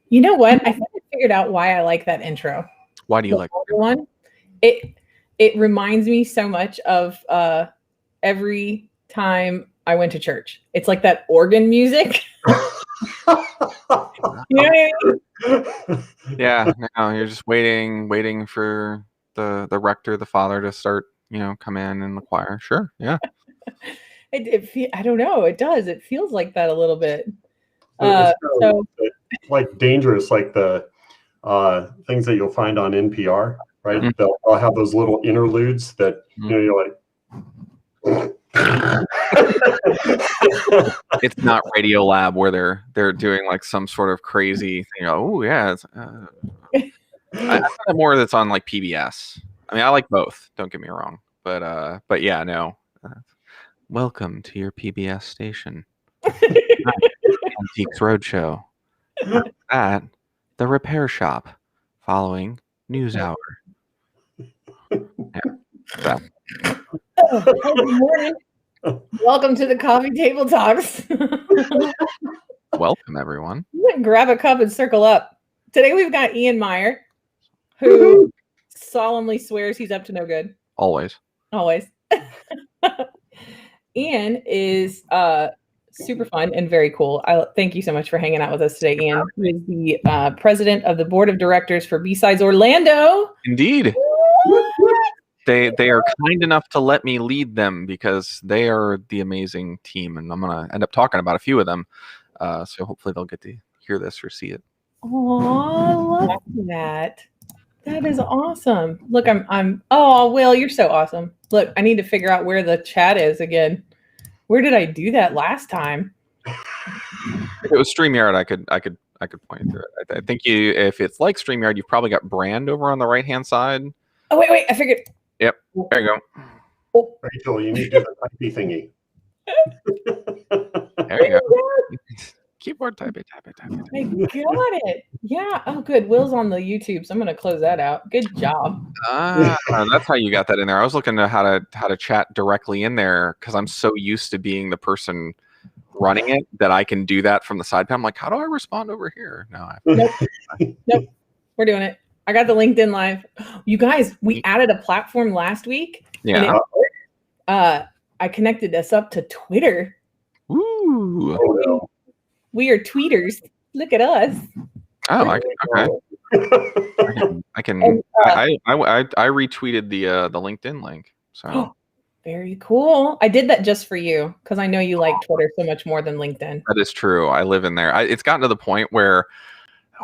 You know what? I think I figured out why I like that intro. Why do you like the one? It reminds me so much of every time I went to church. It's like that organ music. You know what I mean? Yeah, no, you're just waiting for the rector, the father, to start, come in the choir. Sure, yeah. I don't know. It does. It feels like that a little bit. So like dangerous, like the things that you'll find on NPR, right? Mm-hmm. They'll have those little interludes that you're like. It's not Radiolab where they're doing like some sort of crazy thing. Oh yeah, I thought more that's on like PBS. I mean, I like both. Don't get me wrong, but yeah, no. Welcome to your PBS station, Antiques Roadshow. At the repair shop, following News Hour. Yeah, good morning. Welcome to the Coffee Table Talks. Welcome, everyone. Grab a cup and circle up. Today we've got Ean Meyer, who solemnly swears he's up to no good. Always. Ian is super fun and very cool. Thank you so much for hanging out with us today, Ian. He is the president of the board of directors for BSides Orlando. Indeed. They are kind enough to let me lead them because they are the amazing team, and I'm gonna end up talking about a few of them. So hopefully they'll get to hear this or see it. Oh, I love that. That is awesome. Look, oh, Will, you're so awesome. Look, I need to figure out where the chat is again. Where did I do that last time? If it was StreamYard, I could point you through it. I think if it's like StreamYard, you've probably got Brand over on the right-hand side. Oh, wait, I figured. Yep, there you go. Oh. Rachel, you need to do the typey thingy. There you go. Keyboard type it. I got it. Yeah. Oh, good. Will's on the YouTube, so I'm going to close that out. Good job. That's how you got that in there. I was looking at how to chat directly in there because I'm so used to being the person running it that I can do that from the side panel. I'm like, how do I respond over here? No. Nope. We're doing it. I got the LinkedIn Live. You guys, we added a platform last week. Yeah. I connected us up to Twitter. Ooh. Oh, no. We are tweeters. Look at us. Oh, I can. And, I retweeted the LinkedIn link. So very cool. I did that just for you because I know you like Twitter so much more than LinkedIn. That is true. I live in there. It's gotten to the point where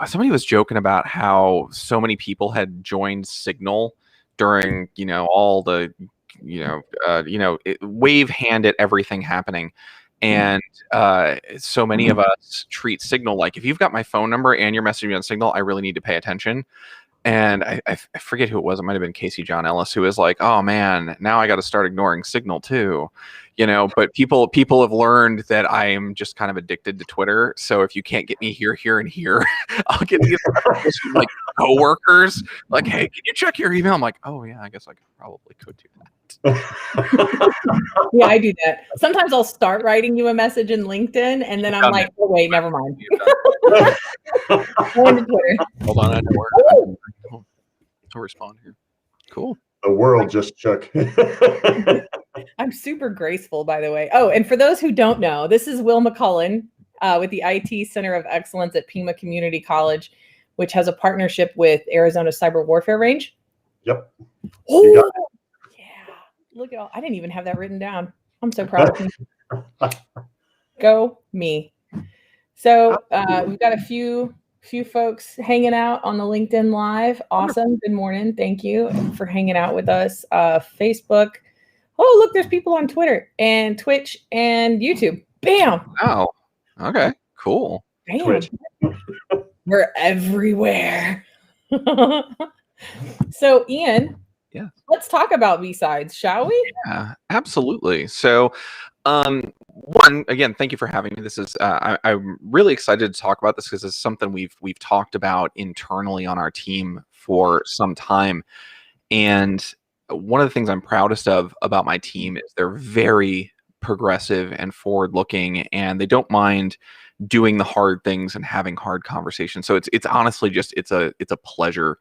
somebody was joking about how so many people had joined Signal during all the wave hand at everything happening. And so many of us treat Signal like, if you've got my phone number and you're messaging me on Signal, I really need to pay attention. And I forget who it was. It might have been Casey John Ellis, who was like, oh man, now I got to start ignoring Signal too. But people have learned that I am just kind of addicted to Twitter. So if you can't get me here, and here, I'll get these from like coworkers. Like, hey, can you check your email? I'm like, oh yeah, I guess I probably could do that. Yeah, I do that. Sometimes I'll start writing you a message in LinkedIn, and then I'm like, oh wait, never mind. Going to Twitter. Hold on, I know where to respond here. Cool. The world just shook. I'm super graceful, by the way. Oh, and for those who don't know, this is Will McCullen with the IT Center of Excellence at PIMA Community College, which has a partnership with Arizona Cyber Warfare Range. Yep. Oh, yeah. Look at all. I didn't even have that written down. I'm so proud of me. Go me. So we've got a few folks hanging out on the LinkedIn Live. Awesome. Good morning. Thank you for hanging out with us. Facebook. Oh, look, there's people on Twitter and Twitch and YouTube. Bam. Oh, okay. Cool. Bam. Twitch. We're everywhere. So, Ian, yeah, let's talk about BSides, shall we? Yeah, absolutely. So, one, again, thank you for having me. This is I'm really excited to talk about this because it's something we've talked about internally on our team for some time. And one of the things I'm proudest of about my team is they're very progressive and forward-looking, and they don't mind doing the hard things and having hard conversations. So it's honestly just it's a pleasure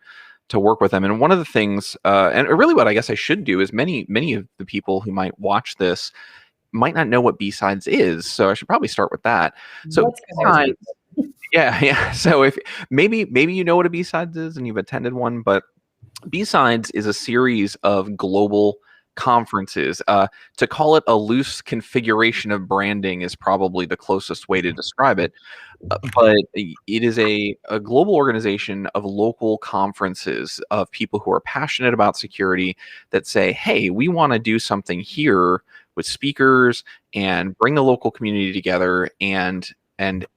to work with them. And one of the things, and really what I guess I should do is many of the people who might watch this might not know what BSides is. So I should probably start with that. So BSides, yeah. So if maybe you know what a BSides is and you've attended one, but BSides is a series of global conferences. To call it a loose configuration of branding is probably the closest way to describe it. But it is a global organization of local conferences of people who are passionate about security that say, hey, we want to do something here with speakers and bring the local community together and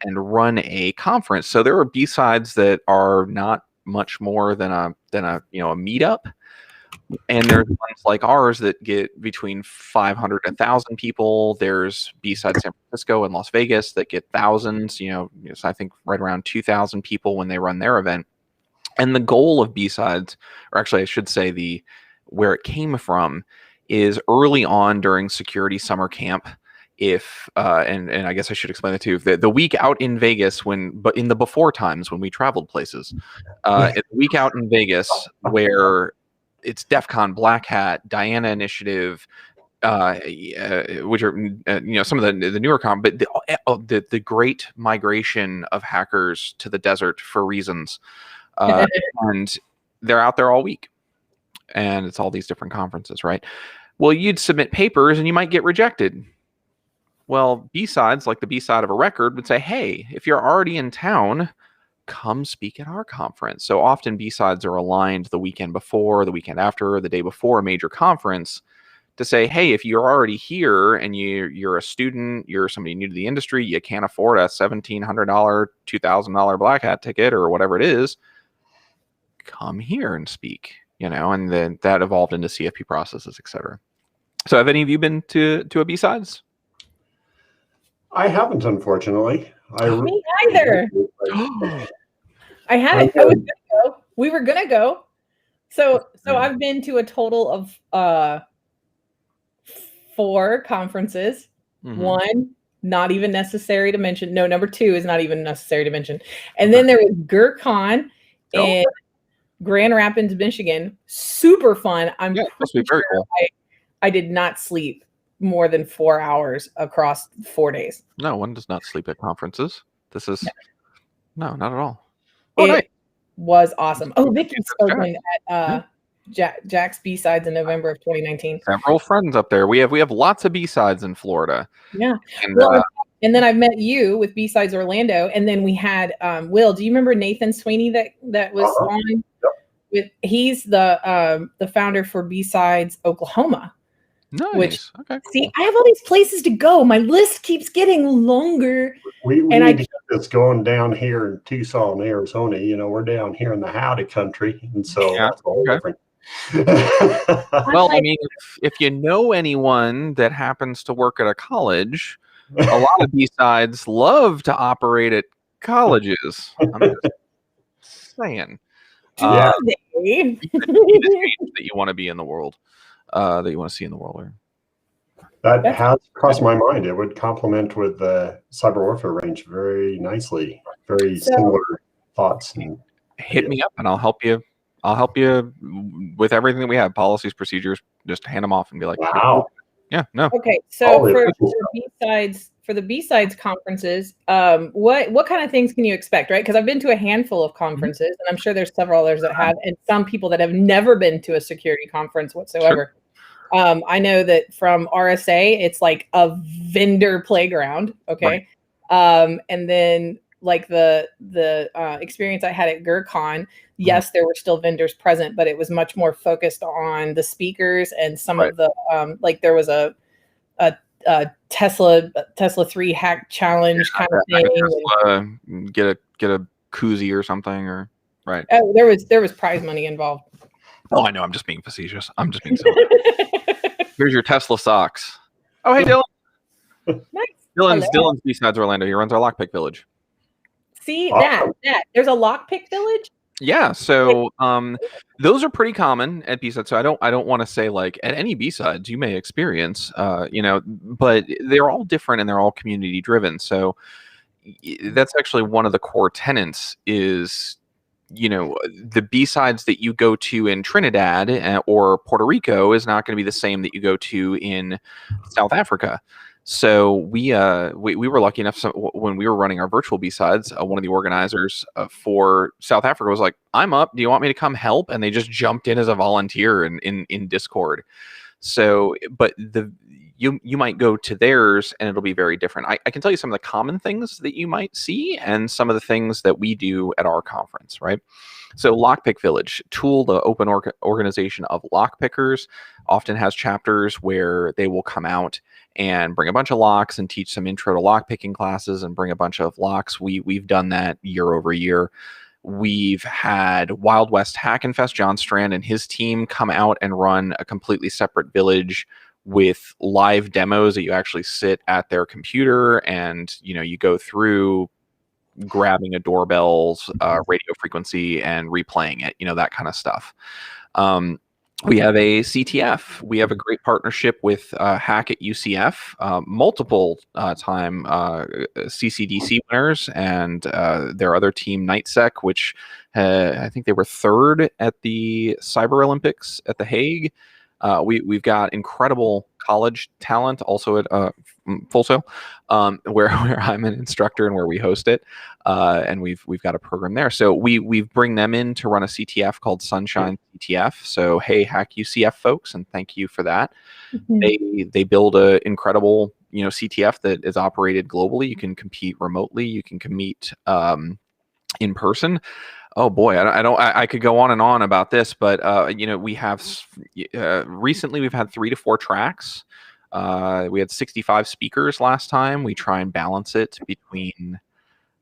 run a conference. So there are BSides that are not much more than a meetup. And there's ones like ours that get between 500 and 1,000 people. There's BSides San Francisco and Las Vegas that get thousands, so I think right around 2,000 people when they run their event. And the goal of BSides, or actually I should say where it came from, is early on during security summer camp. If and I guess I should explain it too. The week out in Vegas, but in the before times when we traveled places, it's a week out in Vegas where it's DEF CON, Black Hat, Diana Initiative, which are some of the newer but the great migration of hackers to the desert for reasons, and they're out there all week, and it's all these different conferences, right? Well, you'd submit papers and you might get rejected. Well, BSides, like the B side of a record, would say, hey, if you're already in town, come speak at our conference. So often BSides are aligned the weekend before, the weekend after, or the day before a major conference to say, hey, if you're already here and you're a student, you're somebody new to the industry, you can't afford a $1,700, $2,000 Black Hat ticket or whatever it is, come here and speak, and then that evolved into CFP processes, etc. So have any of you been to a BSides? I haven't, unfortunately. Me either. I haven't. I was gonna go. We were gonna go. So I've been to a total of 4 conferences. Mm-hmm. 1, not even necessary to mention. No, number 2 is not even necessary to mention. And then there was GERCon in Grand Rapids, Michigan. Super fun. Must be very cool. I did not sleep more than 4 hours across 4 days. No, one does not sleep at conferences. This is no, not at all. It was awesome. Oh, Vicky's spoken at Jack's BSides in November of 2019. Several friends up there. We have lots of BSides in Florida. Yeah. And then I've met you with BSides Orlando, and then we had Will. Do you remember Nathan Sweeney that was on? Yep. He's the founder for BSides Oklahoma. Nice. Okay. See, I have all these places to go. My list keeps getting longer. We need to get this going down here in Tucson, Arizona. We're down here in the howdy country, and so that's all different. Well, I mean, if you know anyone that happens to work at a college, a lot of BSides love to operate at colleges. I'm just saying. Yeah. That you want to be in the world. That you want to see in the world. That has crossed my mind. It would complement with the cyber warfare range very nicely. Very similar thoughts. Hit me up and I'll help you. I'll help you with everything that we have, policies, procedures. Just hand them off and be like, wow. Yeah, no. Okay, so for the BSides conferences, what kind of things can you expect, right? Because I've been to a handful of conferences, and I'm sure there's several others that have, and some people that have never been to a security conference whatsoever. Sure. I know that from RSA, it's like a vendor playground, okay? Right. And then like the experience I had at GERCon, yes, there were still vendors present, but it was much more focused on the speakers and some of the like there was a Tesla 3 hack challenge kind of thing. Get a koozie or something, or right. Oh, there was prize money involved. Oh, I know. I'm just being facetious. I'm just being silly. Here's your Tesla socks. Oh, hey, Dylan. Nice. Dylan's BSides Orlando. He runs our Lockpick Village. See that there's a Lockpick Village. Yeah, so those are pretty common at BSides. So I don't want to say like at any BSides you may experience, but they're all different and they're all community driven. So, that's actually one of the core tenets is, the BSides that you go to in Trinidad or Puerto Rico is not going to be the same that you go to in South Africa. So we were lucky enough, when we were running our virtual BSides, one of the organizers for South Africa was like, "I'm up. Do you want me to come help?" And they just jumped in as a volunteer in Discord. So, but you might go to theirs and it'll be very different. I can tell you some of the common things that you might see and some of the things that we do at our conference, right? So Lockpick Village, Tool, the open organization of lockpickers, often has chapters where they will come out and bring a bunch of locks and teach some intro to lockpicking classes and bring a bunch of locks. We've done that year over year. We've had Wild West Hack and Fest, John Strand and his team come out and run a completely separate village with live demos that you actually sit at their computer and, you go through grabbing a doorbell's radio frequency and replaying it, that kind of stuff. We have a CTF. We have a great partnership with Hack at UCF, multiple time CCDC winners, and their other team, NightSec, which I think they were third at the Cyber Olympics at The Hague. We've got incredible college talent also at Full Sail, where I'm an instructor and where we host it, and we've got a program there. So we bring them in to run a CTF called Sunshine CTF. So hey, Hack UCF folks, and thank you for that. Mm-hmm. They build a incredible CTF that is operated globally. You can compete remotely. You can compete in person. Oh boy, I could go on and on about this, but we have recently we've had 3 to 4 tracks. We had 65 speakers last time. We try and balance it between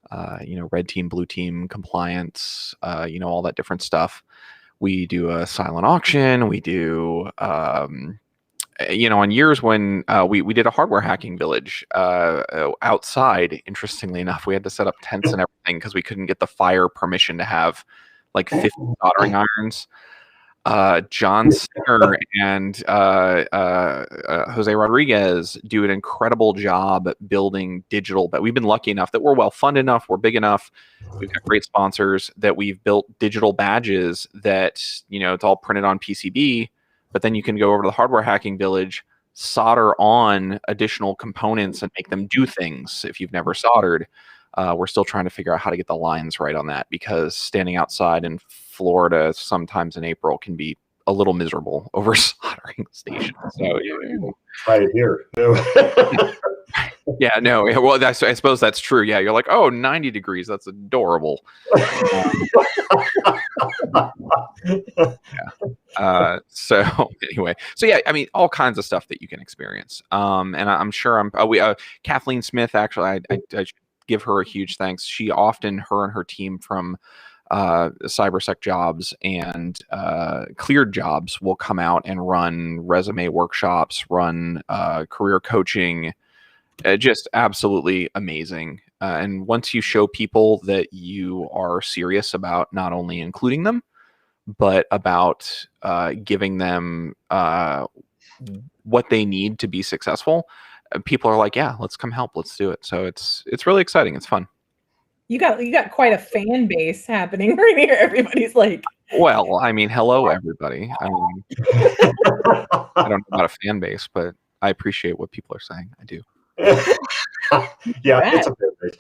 red team, blue team, compliance, all that different stuff. We do a silent auction. We do on years when we did a hardware hacking village outside. Interestingly enough, we had to set up tents and everything because we couldn't get the fire permission to have like 50 soldering irons. John Singer and Jose Rodriguez do an incredible job building digital, but we've been lucky enough that we're well funded enough, we're big enough, we've got great sponsors that we've built digital badges that it's all printed on PCB. But then you can go over to the hardware hacking village, solder on additional components and make them do things if you've never soldered. We're still trying to figure out how to get the lines right on that, because standing outside in Florida sometimes in April can be a little miserable over soldering stations. So right here. Yeah, no. Well, I suppose that's true. Yeah, you're like, oh, 90 degrees. That's adorable. Yeah. So anyway, yeah, I mean, all kinds of stuff that you can experience. And I'm sure Kathleen Smith, actually, I should give her a huge thanks. Her and her team from CyberSec jobs and cleared jobs will come out and run resume workshops, run career coaching. Just absolutely amazing. And once you show people that you are serious about not only including them, but about giving them what they need to be successful, people are like, yeah, let's come help. Let's do it. So it's really exciting. It's fun. You got quite a fan base happening right here. Everybody's like, well, I mean, hello, everybody. I mean, I don't know about a fan base, but I appreciate what people are saying. I do. Yeah, it's a bit.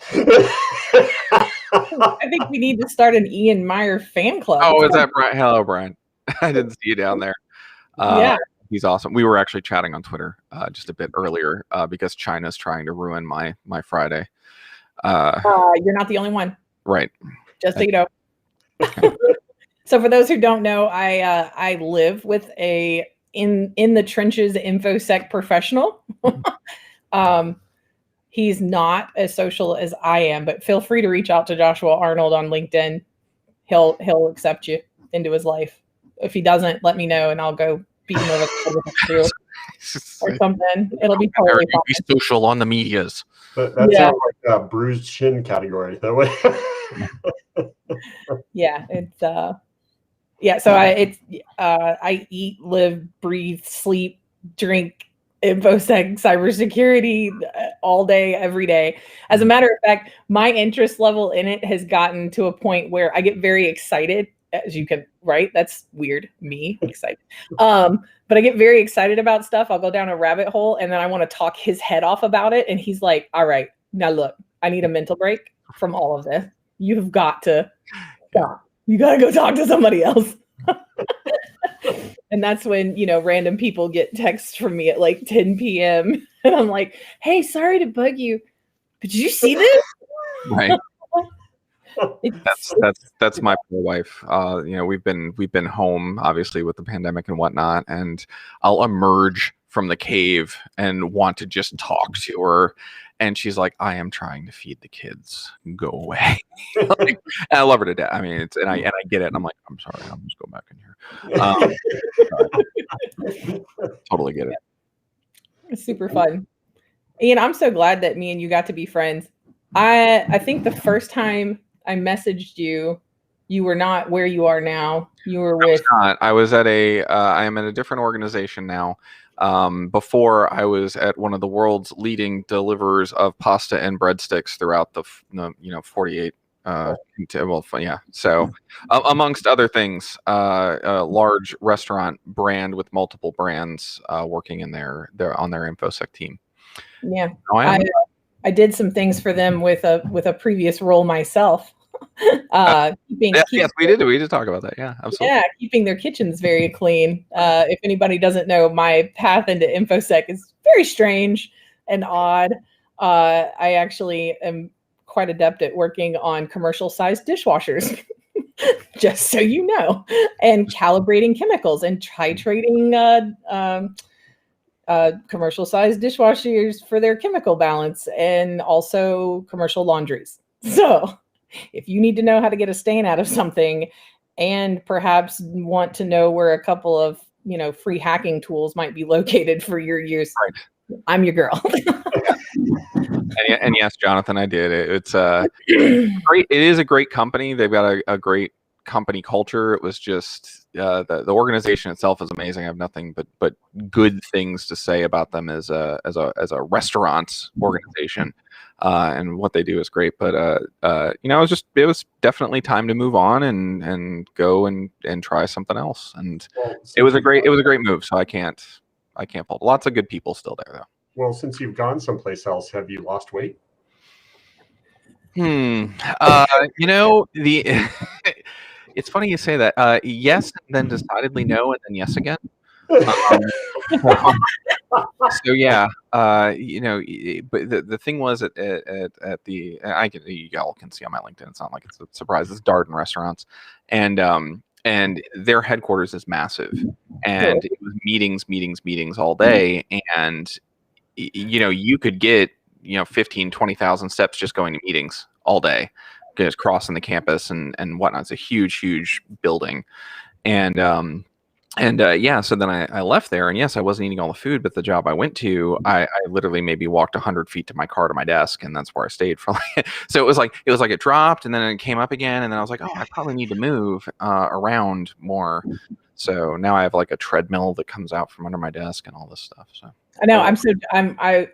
I think we need to start an Ean Meyer fan club. Oh, is that Brian? Hello, Brian. I didn't see you down there. Yeah, he's awesome. We were actually chatting on Twitter just a bit earlier because China's trying to ruin my Friday. You're not the only one, right? Just so you know. So for those who don't know, I live with a in the trenches infosec professional. He's not as social as I am, but feel free to reach out to Joshua Arnold on LinkedIn. He'll accept you into his life. If he doesn't, let me know and I'll go beat him over the or something. It'll be totally fine. Be social on the medias. But that sounds like a bruised shin category. That way. Yeah, it's So I eat, live, breathe, sleep, drink InfoSec cybersecurity all day, every day. As a matter of fact, my interest level in it has gotten to a point where I get very excited, as you can, right? That's weird, me excited. But I get very excited about stuff. I'll go down a rabbit hole and then I want to talk his head off about it. And he's like, all right, now look, I need a mental break from all of this. You've got to stop. You got to go talk to somebody else. And that's when, random people get texts from me at like 10 p.m. And I'm like, hey, sorry to bug you, but did you see this? Right. That's my poor wife. We've been home obviously with the pandemic and whatnot, and I'll emerge from the cave and want to just talk to her, and she's like, I am trying to feed the kids, go away. And I love her to death. I mean, and I get it, and I'm like, I'm sorry, I'll just go back in here. Totally get it. It's super fun. Ian, I'm so glad that me and you got to be friends. I think the first time I messaged you, you were not where you are now. You were with. I was at I am at a different organization now. Before I was at one of the world's leading deliverers of pasta and breadsticks throughout the 48. So amongst other things, a large restaurant brand with multiple brands working in their on their InfoSec team. Yeah, I did some things for them with a previous role myself. Yes, we did talk about that. Yeah, absolutely. Yeah, keeping their kitchens very clean. If anybody doesn't know, my path into InfoSec is very strange and odd. I actually am quite adept at working on commercial-sized dishwashers, just so you know, and calibrating chemicals and titrating commercial-sized dishwashers for their chemical balance, and also commercial laundries. So if you need to know how to get a stain out of something and perhaps want to know where a couple of, free hacking tools might be located for your use, right, I'm your girl. And yes, Jonathan, I did. It's great. It is a great company. They've got a great company culture. It was just the organization itself is amazing. I have nothing but good things to say about them as a restaurant organization. And what they do is great, but it was definitely time to move on and go and try something else. And it was a great move. So I can't fault. Lots of good people still there though. Well, since you've gone someplace else, have you lost weight? It's funny you say that. Yes, and then decidedly no, and then yes again. So yeah, but the thing was at the you all can see on my LinkedIn. It's not like it's a surprise. It's Darden Restaurants, and their headquarters is massive, and it was meetings all day, and you could get 15,000 20,000 steps just going to meetings all day, just crossing the campus and whatnot. It's a huge building, and so then I left there, and yes, I wasn't eating all the food, but the job I went to, I literally maybe walked 100 feet to my car to my desk, and that's where I stayed for. So it was like it dropped, and then it came up again, and then I was like, oh, I probably need to move around more. So now I have like a treadmill that comes out from under my desk and all this stuff. So I know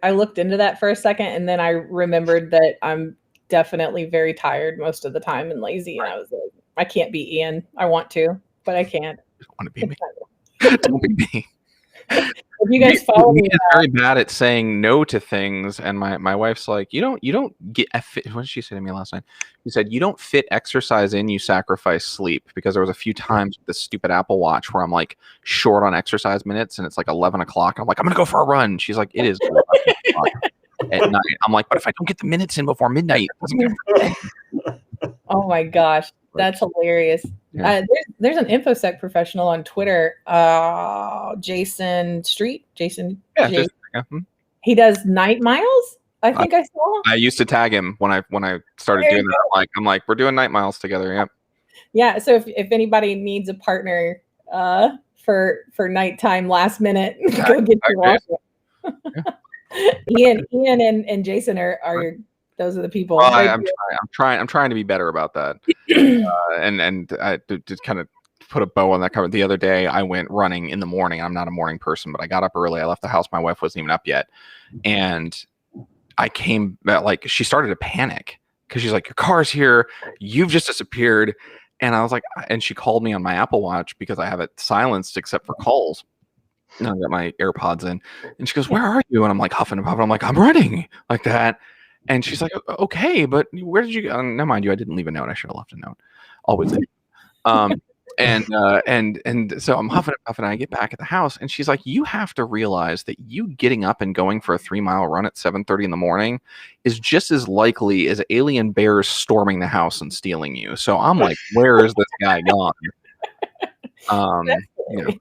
I looked into that for a second, and then I remembered that I'm definitely very tired most of the time and lazy, and I was like, I can't be Ian. I want to, but I can't. Want to be me. Don't be me. If you guys follow me, is very bad at saying no to things, and my wife's like, you don't get a fit. What did she say to me last night? She said, you don't fit exercise in, you sacrifice sleep. Because there was a few times with this stupid Apple Watch where I'm like short on exercise minutes, and it's like 11 o'clock. I'm like, I'm gonna go for a run. She's like, it is 11 o'clock at night. I'm like, but if I don't get the minutes in before midnight, it doesn't get. Oh my gosh. That's hilarious. Yeah. There's an InfoSec professional on Twitter, Jason Street. Jason. Yeah. He does night miles. I think I saw. I used to tag him when I started doing that. I'm like, we're doing night miles together. Yep. Yeah. So if anybody needs a partner for nighttime last minute, go get your watch. Yeah. Ian and Jason are those are the people. Well, I'm trying to be better about that, and I to kind of put a bow on that cover. The other day I went running in the morning. I'm not a morning person, but I got up early. I left the house. My wife wasn't even up yet. And I came like, she started to panic because she's like, your car's here. You've just disappeared. And I was like, and she called me on my Apple Watch because I have it silenced except for calls. And I got my AirPods in, and she goes, where are you? And I'm like huffing and puffing. I'm like, I'm running like that. And she's like, okay, but where did you go? Now, mind you, I didn't leave a note. I should have left a note. Always leave. And so I'm huffing and puffing, and I get back at the house, and she's like, you have to realize that you getting up and going for a 3-mile run at 7:30 in the morning is just as likely as alien bears storming the house and stealing you. So I'm like, where is this guy gone? You know.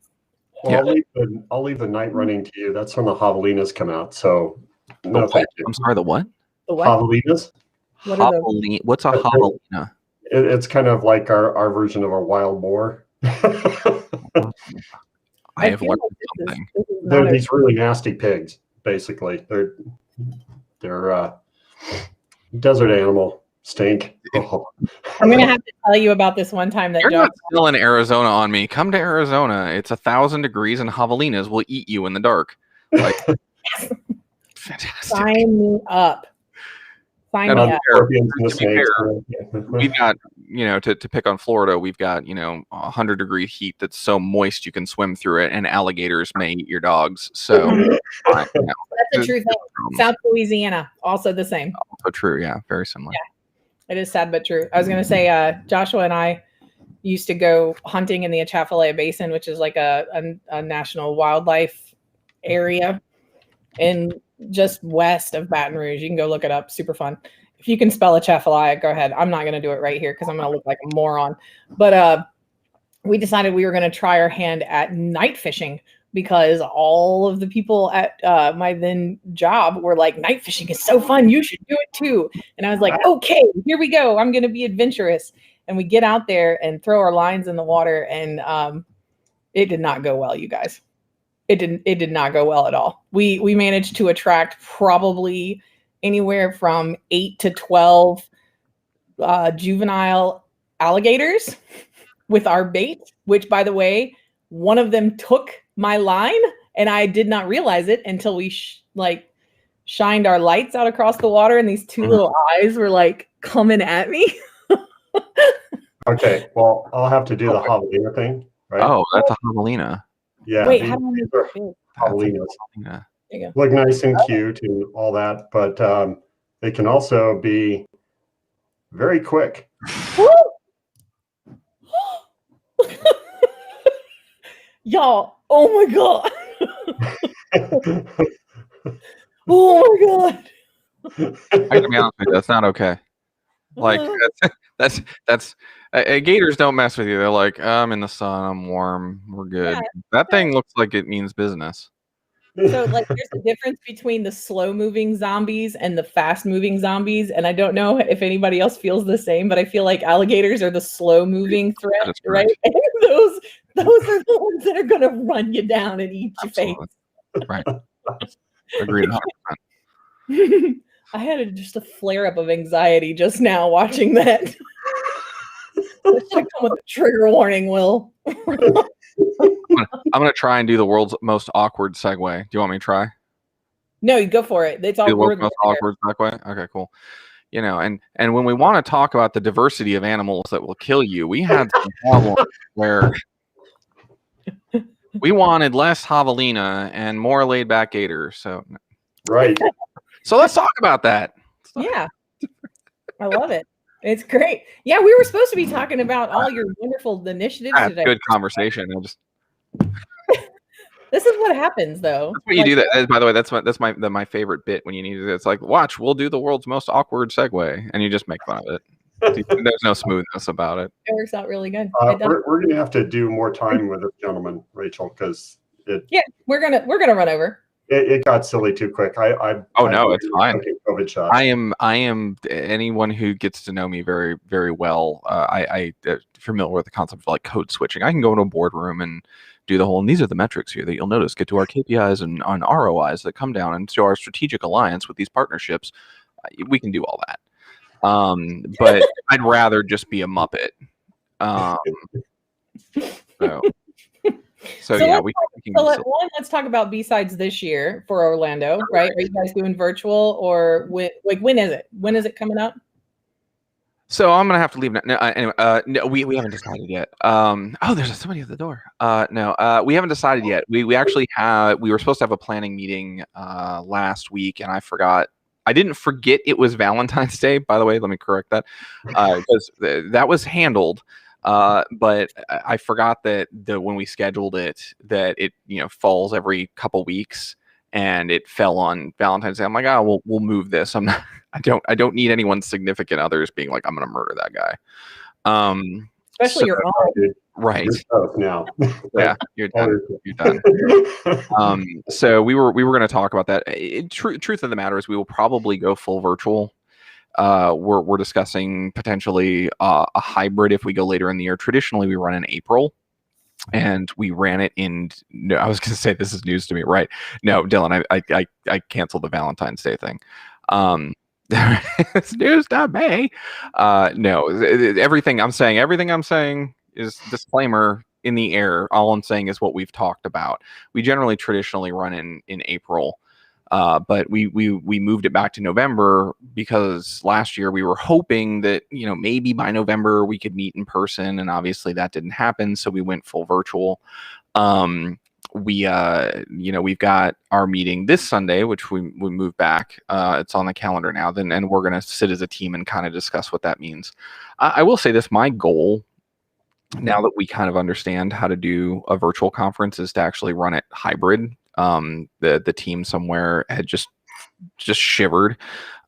Well, yeah. I'll leave the night running to you. That's when the javelinas come out. So no, thank you. I'm sorry, the what? The what? Javelinas. What's a javelina? It's kind of like our version of a wild boar. I have learned something. They're these really nasty pigs, basically. They're desert animal. Stink. Oh. I'm going to have to tell you about this one time that You're not still in Arizona on me. Come to Arizona. It's 1,000 degrees and javelinas will eat you in the dark. Like, fantastic. Sign me up. Sign me up. We've got, to pick on Florida, we've got, 100-degree heat that's so moist you can swim through it, and alligators may eat your dogs. So that's a true thing. South Louisiana, also the same. Also true, yeah, very similar. Yeah. It is sad but true. I was going to say, Joshua and I used to go hunting in the Atchafalaya Basin, which is like a national wildlife area, and just west of Baton Rouge. You can go look it up. Super fun. If you can spell Atchafalaya, go ahead. I'm not going to do it right here because I'm going to look like a moron. But we decided we were going to try our hand at night fishing because all of the people at my then job were like, night fishing is so fun. You should do it too. And I was like, okay, here we go. I'm going to be adventurous. And we get out there and throw our lines in the water. And it did not go well, you guys. It did not go well at all. We managed to attract probably anywhere from 8 to 12 juvenile alligators with our bait, which, by the way, one of them took my line, and I did not realize it until we shined our lights out across the water, and these two little eyes were like coming at me. Okay, well, I'll have to do the javelina thing, right? Oh, that's a javelina. Yeah. Wait, how do I make it big? Javelinas. There you go. Look nice and cute and all that, but they can also be very quick. Y'all, oh my god. Oh my god. I gotta be honest with you, that's not okay. Like that's gators don't mess with you. They're like, I'm in the sun, I'm warm, we're good. Yeah, that thing looks like it means business. So there's a difference between the slow moving zombies and the fast moving zombies. And I don't know if anybody else feels the same, but I feel like alligators are the slow moving threat, right? And those are the ones that are going to run you down and eat your face. Right. Agreed 100%. I had just a flare up of anxiety just now watching that. That should come with a trigger warning, Will. I'm gonna try and do the world's most awkward segue. Do you want me to try? No, you go for it. It's all the world's most awkward segue. Okay, cool. And when we want to talk about the diversity of animals that will kill you, we had some problems where we wanted less javelina and more laid back gators. So right. So let's talk about that. Yeah, I love it. It's great. Yeah, we were supposed to be talking about all your wonderful initiatives today. Good conversation. This is what happens, though. That's what you do. That, by the way, that's my favorite bit when you need it. It's like, watch, we'll do the world's most awkward segue, and you just make fun of it. There's no smoothness about it. It works out really good. We're going to have to do more time with this gentleman, Rachel, because we're gonna run over. It got silly too quick. No, it's fine. COVID shot. I am anyone who gets to know me very, very well. I familiar with the concept of like code switching. I can go into a boardroom and do the whole, and these are the metrics here that you'll notice, get to our KPIs and on ROIs that come down, and to our strategic alliance with these partnerships. We can do all that. But I'd rather just be a Muppet. So yeah, we can do so. Let's talk about BSides this year for Orlando, right? Are you guys doing virtual or when is it? When is it coming up? So I'm gonna have to leave now. No, anyway, no, we haven't decided yet. There's somebody at the door. No, we haven't decided yet. We were supposed to have a planning meeting last week, and I forgot. I didn't forget it was Valentine's Day. By the way, let me correct that because that was handled. But I forgot that when we scheduled it, that it falls every couple weeks, and it fell on Valentine's Day. I'm like, we'll move this. I don't need anyone's significant others being like, I'm gonna murder that guy. Especially your own. Right. Now. Yeah, you're done. You're done. So we were going to talk about that. Truth of the matter is, we will probably go full virtual. We're discussing potentially a hybrid if we go later in the year. Traditionally, we run in April, and we ran it in. No, I was going to say this is news to me, right? No, Dylan, I canceled the Valentine's Day thing. It's news to me. No, everything I'm saying is disclaimer in the air. All I'm saying is what we've talked about. We generally traditionally run in April, but we moved it back to November because last year we were hoping that maybe by November we could meet in person, and obviously that didn't happen, so we went full virtual. We've got our meeting this Sunday, which we moved back. It's on the calendar now. And we're going to sit as a team and kind of discuss what that means. I will say this: my goal, now that we kind of understand how to do a virtual conference, is to actually run it hybrid. The team somewhere had just shivered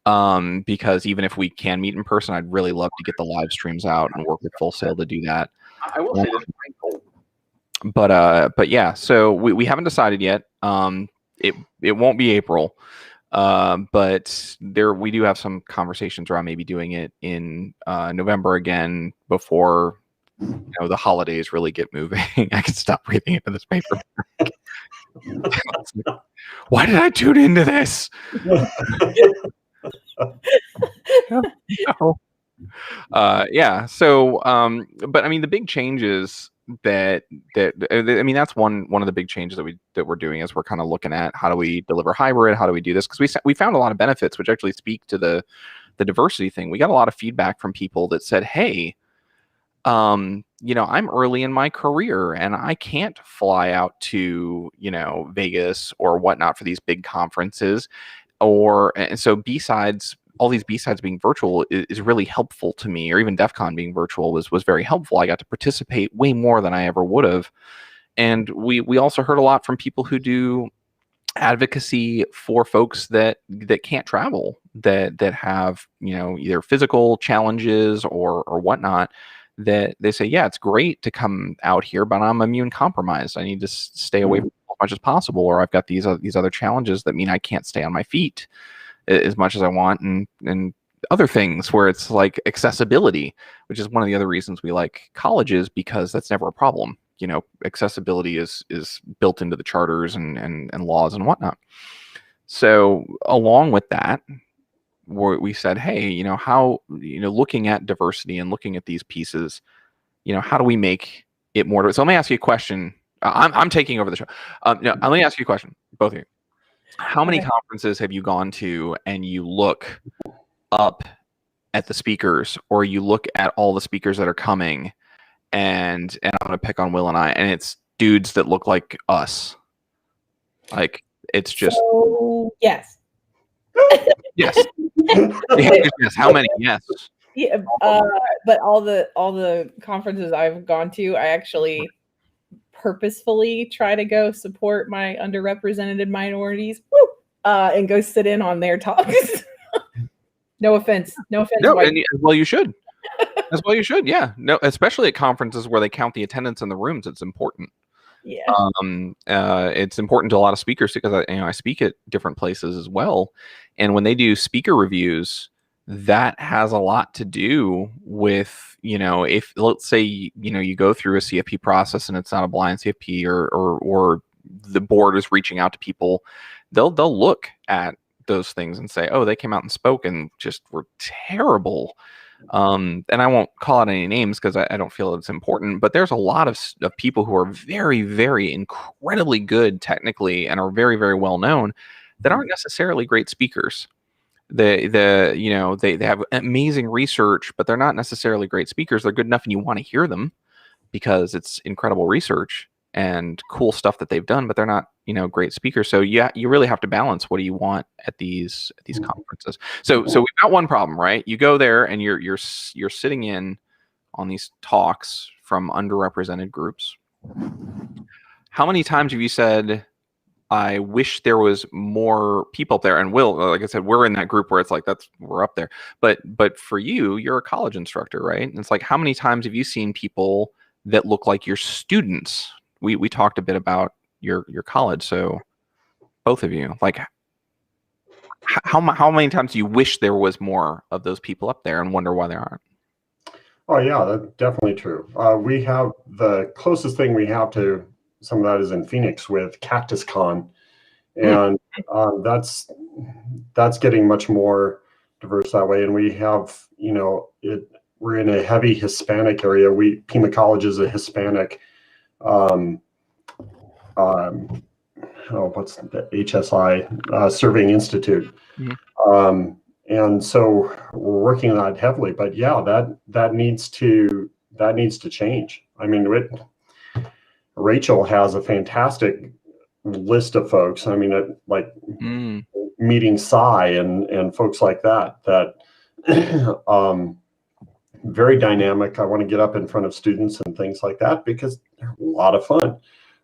because even if we can meet in person, I'd really love to get the live streams out and work with Full Sail to do that. I will say this: my goal. But yeah, so we haven't decided yet. It won't be April, but we do have some conversations around maybe doing it in November again before the holidays really get moving. I can stop breathing into this paper. Why did I tune into this? No. Yeah. So, but I mean, the big changes that's one of the big changes that we're doing is we're kind of looking at how do we deliver hybrid, how do we do this, because we found a lot of benefits which actually speak to the diversity thing. We got a lot of feedback from people that said, hey, I'm early in my career and I can't fly out to Vegas or whatnot for these big conferences, and so BSides, all these BSides being virtual is really helpful to me, or even DEF CON being virtual was very helpful. I got to participate way more than I ever would have. And we also heard a lot from people who do advocacy for folks that can't travel, that have, either physical challenges or whatnot, that they say, yeah, it's great to come out here, but I'm immune compromised. I need to stay away from as much as possible, or I've got these other challenges that mean I can't stay on my feet as much as I want, and other things where it's like accessibility, which is one of the other reasons we like colleges, because that's never a problem. Accessibility is built into the charters and laws and whatnot. So along with that, we said, hey, how, looking at diversity and looking at these pieces, how do we make it more? So let me ask you a question. I'm taking over the show. No, let me ask you a question, both of you. How many conferences have you gone to and you look up at the speakers, or you look at all the speakers that are coming, and I'm going to pick on Will and I, and it's dudes that look like us? Like, it's just... yes. Yes. Yes. How many? Yes. Yeah, but all the conferences I've gone to, I actually purposefully try to go support my underrepresented minorities, and go sit in on their talks. No offense. No, well, you should. As well, you should. Yeah. No, especially at conferences where they count the attendance in the rooms. It's important. Yeah. It's important to a lot of speakers because I speak at different places as well, and when they do speaker reviews, that has a lot to do with, if, let's say, you go through a CFP process and it's not a blind CFP, or the board is reaching out to people, they'll look at those things and say, oh, they came out and spoke and just were terrible. And I won't call out any names because I don't feel it's important, but there's a lot of people who are very, very incredibly good technically and are very, very well known that aren't necessarily great speakers. They have amazing research, but they're not necessarily great speakers. They're good enough and you want to hear them because it's incredible research and cool stuff that they've done, but they're not, great speakers. So yeah, you really have to balance what do you want at these conferences. So we've got one problem, right? You go there and you're sitting in on these talks from underrepresented groups. How many times have you said, I wish there was more people up there? And like I said, we're in that group where it's like, we're up there. But for you, you're a college instructor, right? And it's like, how many times have you seen people that look like your students? We talked a bit about your college. So both of you, like how many times do you wish there was more of those people up there and wonder why there aren't? Oh yeah, that's definitely true. We have the closest thing we have to some of that is in Phoenix with Cactus Con, and that's getting much more diverse that way. And we have, we're in a heavy Hispanic area. PIMA College is a Hispanic, what's the HSI Surveying Institute, and so we're working on that heavily. But yeah, that needs to change. I mean, Rachel has a fantastic list of folks. I mean, meeting Cy and folks like that very dynamic. I want to get up in front of students and things like that because they're a lot of fun,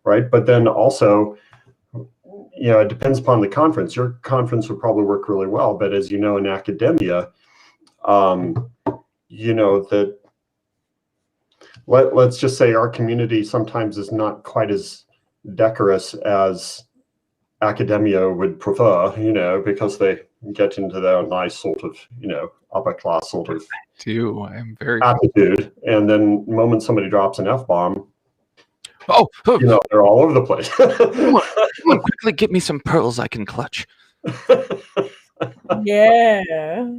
right? But then also, it depends upon the conference. Your conference would probably work really well, but as you know, in academia, that let's just say our community sometimes is not quite as decorous as academia would prefer, because they get into their nice sort of, upper class sort of attitude. And then the moment somebody drops an F-bomb, they're all over the place. Come on, quickly get me some pearls I can clutch. Yeah.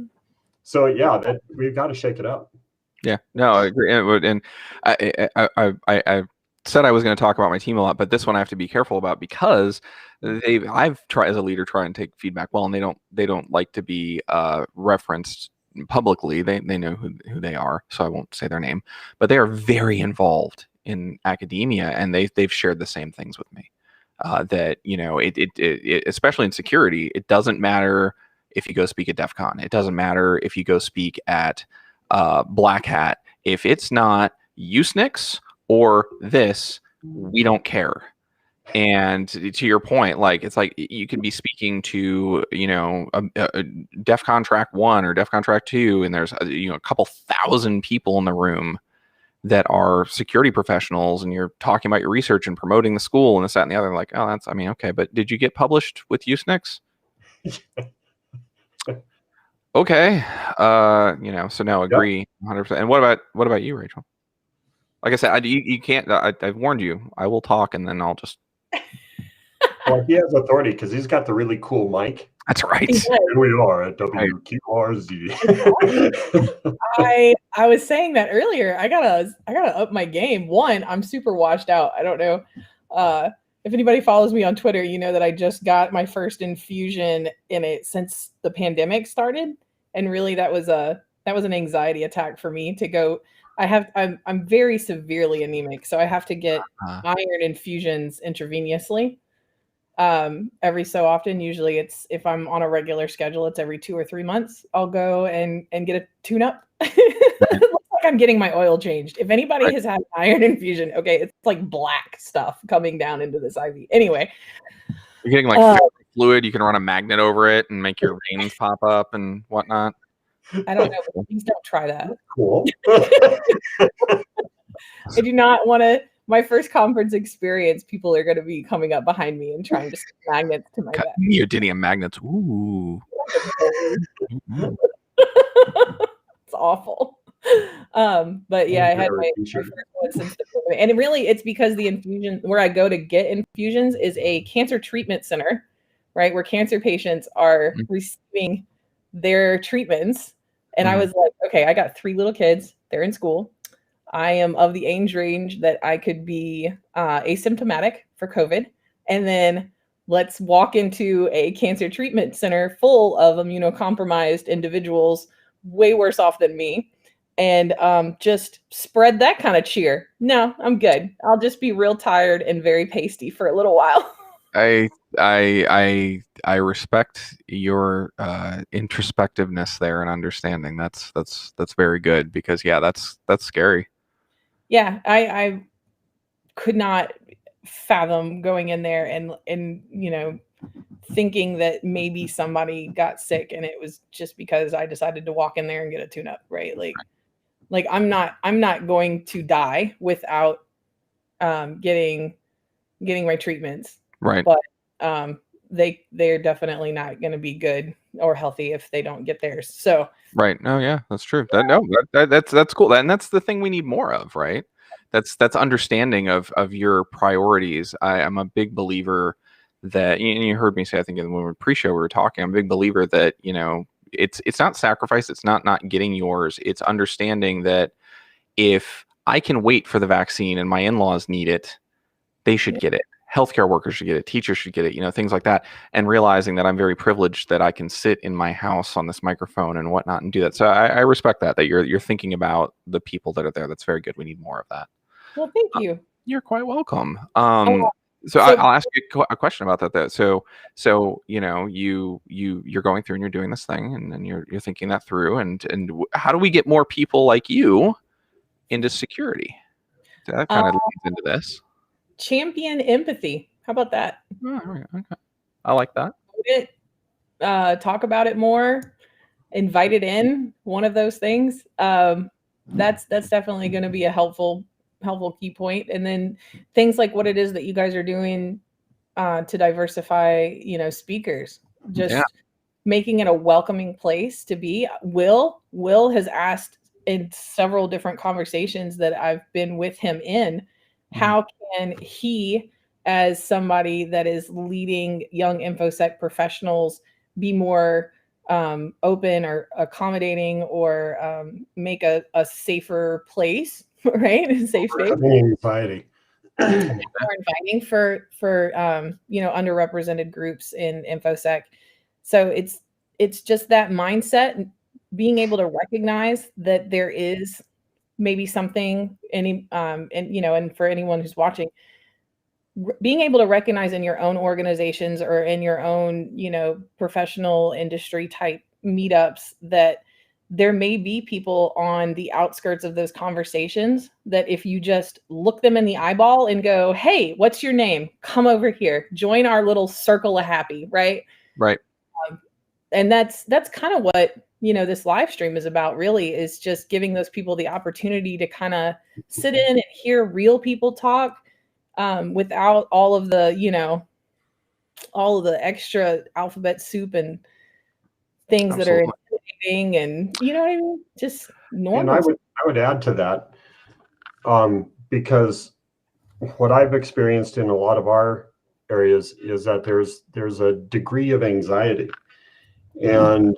So yeah, we've got to shake it up. Yeah, no, I agree. And I said I was going to talk about my team a lot, but this one I have to be careful about because I've tried as a leader try and take feedback well, and they don't like to be referenced publicly. They know who they are, so I won't say their name, but they are very involved in academia, and they've shared the same things with me. That it especially in security, it doesn't matter if you go speak at DEF CON. It doesn't matter if you go speak at Black Hat. If it's not Usenix or this, we don't care. And to your point, like it's like you could be speaking to a DEF CON track 1 or DEF CON track 2, and there's a couple thousand people in the room that are security professionals, and you're talking about your research and promoting the school and this, that, and the other. Like, oh, okay, but did you get published with Usenix? Okay, so no, agree 100%. And what about you, Rachel? Like I said, you can't. I've warned you. I will talk, and then I'll just. Well, he has authority because he's got the really cool mic. That's right. Here we are at WQRZ. I was saying that earlier. I gotta up my game. One, I'm super washed out. I don't know if anybody follows me on Twitter. You know that I just got my first infusion in it since the pandemic started, and really that was an anxiety attack for me to go. I'm very severely anemic, so I have to get iron infusions intravenously every so often. Usually it's, if I'm on a regular schedule, it's every 2 or 3 months. I'll go and get a tune-up. It looks like I'm getting my oil changed. If anybody has had iron infusion, okay, it's like black stuff coming down into this IV. Anyway. You're getting like fluid. You can run a magnet over it and make your veins pop up and whatnot. I don't know, but please don't try that. Cool. I do not want to. My first conference experience, people are going to be coming up behind me and trying to stick magnets to my back. Neodymium magnets. Ooh. It's awful. But yeah, I had my first one since the, and really it's because the infusion where I go to get infusions is a cancer treatment center, right? Where cancer patients are receiving their treatments And I was like, okay, I got 3 little kids. They're in school. I am of the age range that I could be asymptomatic for COVID. And then let's walk into a cancer treatment center full of immunocompromised individuals way worse off than me, and just spread that kind of cheer. No, I'm good. I'll just be real tired and very pasty for a little while. I respect your introspectiveness there and understanding. That's very good, because that's scary. Yeah, I could not fathom going in there and thinking that maybe somebody got sick and it was just because I decided to walk in there and get a tune-up, right? Like I'm not going to die without getting my treatments. Right. But they're definitely not going to be good or healthy if they don't get theirs. So right. No, yeah, that's true. That's cool. And that's the thing we need more of, right? That's understanding of your priorities. I'm a big believer that, and you heard me say, I think when we were pre-show we were talking, I'm a big believer that, it's not sacrifice, it's not getting yours. It's understanding that if I can wait for the vaccine and my in-laws need it, they should get it. Healthcare workers should get it. Teachers should get it. Things like that. And realizing that I'm very privileged that I can sit in my house on this microphone and whatnot and do that. So I respect that you're thinking about the people that are there. That's very good. We need more of that. Well, thank you. You're quite welcome. So I'll ask you a question about that though. So you're going through and you're doing this thing, and then you're thinking that through, and how do we get more people like you into security? That kind of leads into this. Champion empathy. How about that? Oh, right. Okay. I like that. Talk about it more. Invite it in. One of those things. That's definitely going to be a helpful key point. And then things like what it is that you guys are doing to diversify, speakers. Just making it a welcoming place to be. Will has asked in several different conversations that I've been with him in, how can he, as somebody that is leading young InfoSec professionals, be more open or accommodating, or make a safer place, right? A safe space. Anxiety. More inviting for underrepresented groups in InfoSec. So it's just that mindset, being able to recognize that there is maybe something, and for anyone who's watching, being able to recognize in your own organizations or in your own, professional industry type meetups, that there may be people on the outskirts of those conversations that if you just look them in the eyeball and go, hey, what's your name? Come over here, join our little circle of happy, right? Right. And that's kind of what, this live stream is about, really, is just giving those people the opportunity to kind of sit in and hear real people talk, without all of the, all of the extra alphabet soup and things that are intimidating, and what I mean? Just normal. And I would add to that, because what I've experienced in a lot of our areas is that there's a degree of anxiety, and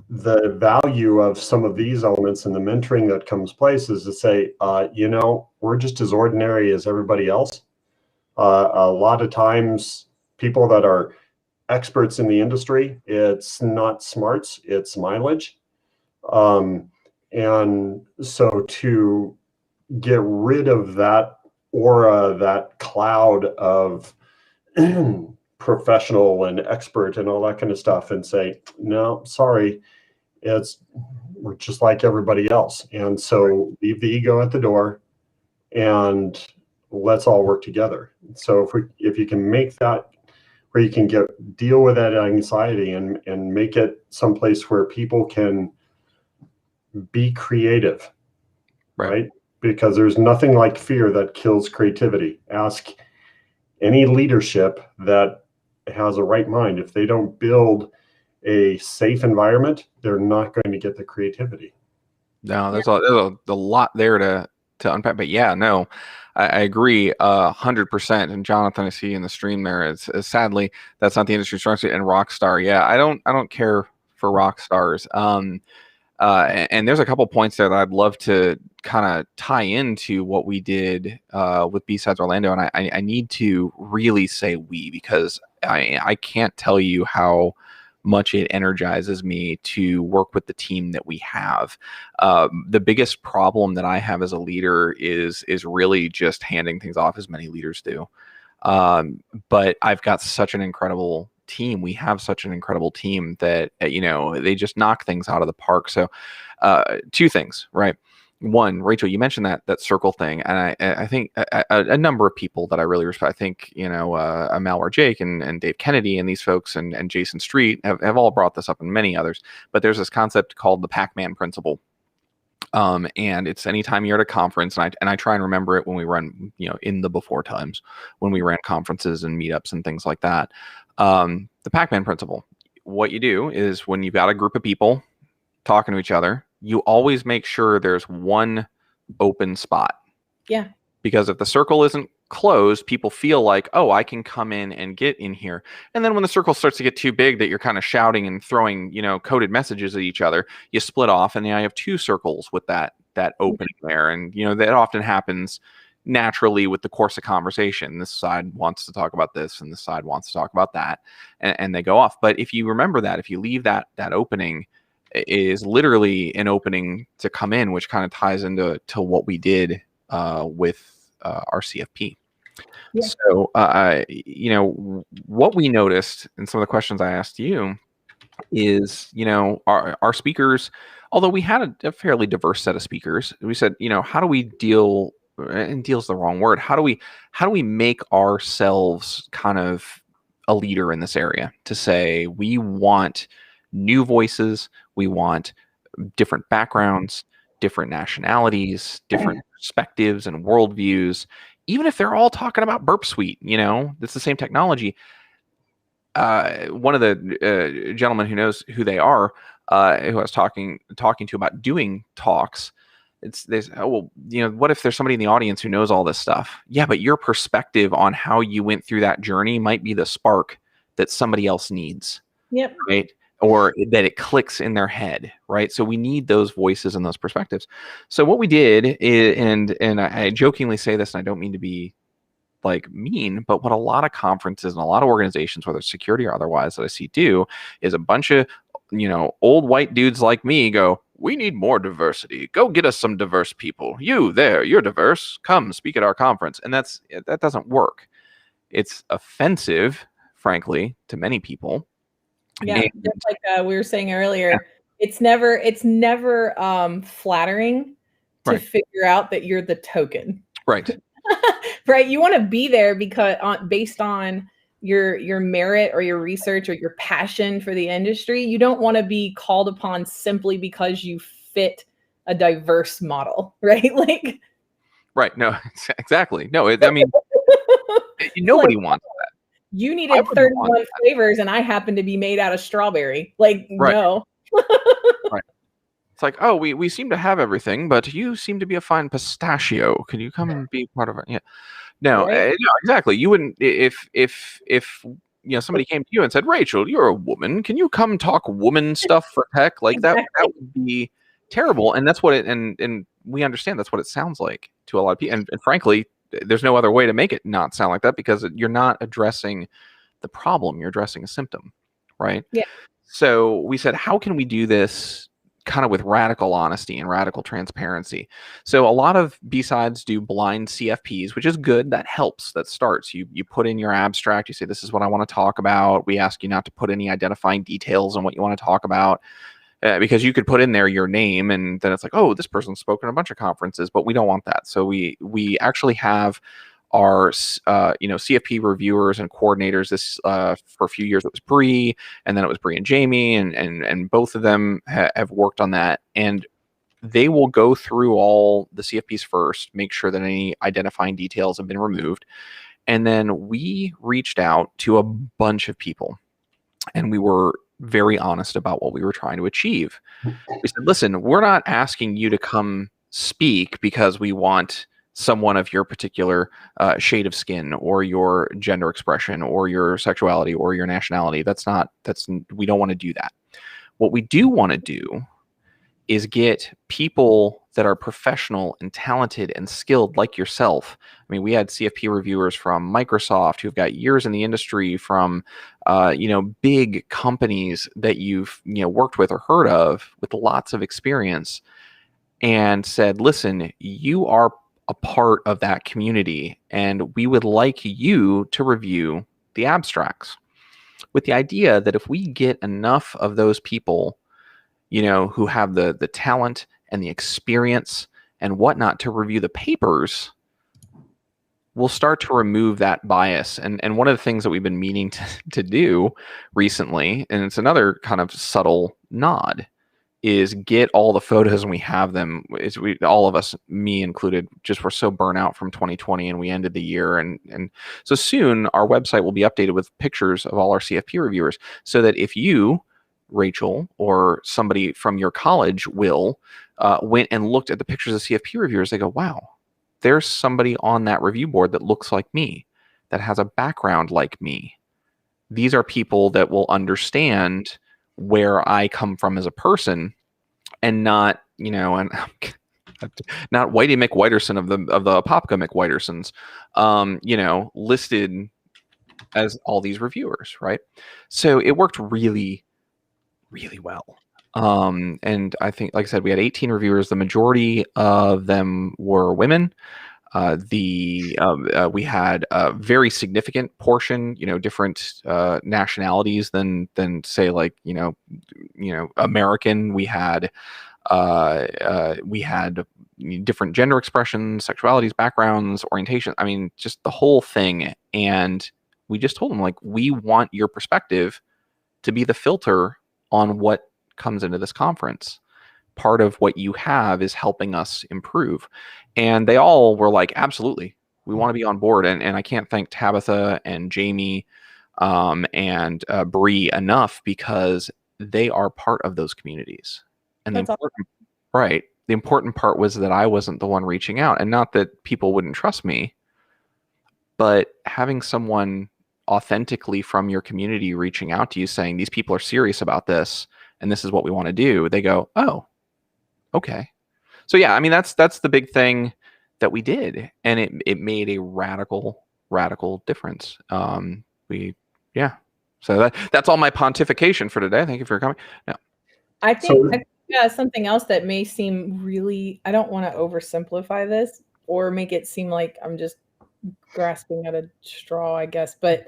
the value of some of these elements and the mentoring that comes place is to say, we're just as ordinary as everybody else. A lot of times people that are experts in the industry, it's not smarts, it's mileage. And so to get rid of that aura, that cloud of professional and expert and all that kind of stuff, and say, no, sorry, we're just like everybody else. And so leave the ego at the door and let's all work together. So if you can make that where you can deal with that anxiety and make it someplace where people can be creative, right? Because there's nothing like fear that kills creativity. Ask any leadership that has a right mind. If they don't build a safe environment, they're not going to get the creativity. No, there's a lot there to unpack. But yeah, no, I agree 100%. And Jonathan, I see in the stream there, it's sadly that's not the industry structure. And Rockstar, yeah, I don't care for rock stars. And there's a couple points there that I'd love to kind of tie into what we did with BSides Orlando. And I need to really say we, because I can't tell you how much it energizes me to work with the team that we have. The biggest problem that I have as a leader is really just handing things off, as many leaders do. But I've got such an incredible team. We have such an incredible team that, they just knock things out of the park. So two things, right? One, Rachel, you mentioned that circle thing, and I think a number of people that I really respect. I think Malware Jake and Dave Kennedy and these folks and Jason Street have all brought this up, and many others. But there's this concept called the Pac-Man Principle, and it's anytime you're at a conference, and I try and remember it when we run, in the before times when we ran conferences and meetups and things like that. The Pac-Man Principle. What you do is when you've got a group of people talking to each other, you always make sure there's one open spot. Yeah. Because if the circle isn't closed, people feel like, oh, I can come in and get in here. And then when the circle starts to get too big that you're kind of shouting and throwing, coded messages at each other, you split off, and now you have two circles with that opening there. And, that often happens naturally with the course of conversation. This side wants to talk about this, and this side wants to talk about that, and they go off. But if you remember that, if you leave that opening, is literally an opening to come in, which kind of ties into what we did with our CFP. Yeah. So, what we noticed, and some of the questions I asked you is, our speakers, although we had a fairly diverse set of speakers, we said, how do we deal, and deal's the wrong word, how do we make ourselves kind of a leader in this area, to say we want new voices, we want different backgrounds, different nationalities, different perspectives and worldviews, even if they're all talking about Burp Suite, it's the same technology. One of the gentlemen who knows who they are, who I was talking to about doing talks, what if there's somebody in the audience who knows all this stuff? Yeah, but your perspective on how you went through that journey might be the spark that somebody else needs. Yep. Right. Or that it clicks in their head, right? So we need those voices and those perspectives. So what we did is, and I jokingly say this, and I don't mean to be like mean, but what a lot of conferences and a lot of organizations, whether it's security or otherwise, that I see do is a bunch of, old white dudes like me go, we need more diversity. Go get us some diverse people. You there, you're diverse. Come speak at our conference. And that doesn't work. It's offensive, frankly, to many people. Yeah, just like we were saying earlier, yeah. It's never flattering to figure out that you're the token. Right. Right. You want to be there because based on your merit or your research or your passion for the industry. You don't want to be called upon simply because you fit a diverse model, right? Like. Right. No, exactly. No, nobody wants that. You needed 31 flavors and I happen to be made out of strawberry. Like, no. Right. It's like, oh, we seem to have everything, but you seem to be a fine pistachio. Can you come and be part of it? Yeah. No, no, exactly. You wouldn't, if somebody came to you and said, Rachel, you're a woman. Can you come talk woman stuff for tech? Like that would be terrible. And that's what and we understand that's what it sounds like to a lot of people. And frankly, there's no other way to make it not sound like that, because you're not addressing the problem. You're addressing a symptom, right? Yeah. So we said, how can we do this kind of with radical honesty and radical transparency? So a lot of BSides do blind CFPs, which is good. That helps. That starts. You put in your abstract. You say, this is what I want to talk about. We ask you not to put any identifying details on what you want to talk about. Because you could put in there your name and then it's like, oh, this person's spoken at a bunch of conferences, but we don't want that. So we actually have our CFP reviewers and coordinators. This for a few years it was Bree, and then it was Bree and Jamie, and both of them have worked on that. And they will go through all the CFPs first, make sure that any identifying details have been removed, and then we reached out to a bunch of people, and we were very honest about what we were trying to achieve. We said, listen, we're not asking you to come speak because we want someone of your particular shade of skin or your gender expression or your sexuality or your nationality. We don't want to do that. What we do want to do is get people that are professional and talented and skilled like yourself. I mean, we had CFP reviewers from Microsoft who've got years in the industry, from big companies that you've worked with or heard of, with lots of experience, and said, listen, you are a part of that community, and we would like you to review the abstracts, with the idea that if we get enough of those people, who have the talent and the experience and whatnot to review the papers, we'll start to remove that bias. And one of the things that we've been meaning to do recently, and it's another kind of subtle nod, is get all the photos, and we have them. All of us, me included, just were so burnt out from 2020, and we ended the year. And so soon our website will be updated with pictures of all our CFP reviewers, so that if you, Rachel, or somebody from your college went and looked at the pictures of CFP reviewers, they go, wow, there's somebody on that review board that looks like me, that has a background like me. These are people that will understand where I come from as a person, and not, and not Whitey McWhiterson of the Apopka McWhitersons, listed as all these reviewers, right? So it worked really, really well. And I think, like I said, we had 18 reviewers. The majority of them were women. We had a very significant portion, different nationalities than say, like, American. We had different gender expressions, sexualities, backgrounds, orientation. I mean, just the whole thing. And we just told them, like, we want your perspective to be the filter on what comes into this conference. Part of what you have is helping us improve. And they all were like, absolutely, we want to be on board. And I can't thank Tabitha and Jamie and Bree enough, because they are part of those communities. And the important part was that I wasn't the one reaching out, and not that people wouldn't trust me, but having someone authentically from your community reaching out to you saying, these people are serious about this, and this is what we want to do. They go, oh, okay. So yeah, I mean, that's the big thing that we did, and it made a radical difference. So that's all my pontification for today. Thank you for coming. No. I think something else that may seem really, I don't want to oversimplify this or make it seem like I'm just grasping at a straw, I guess, but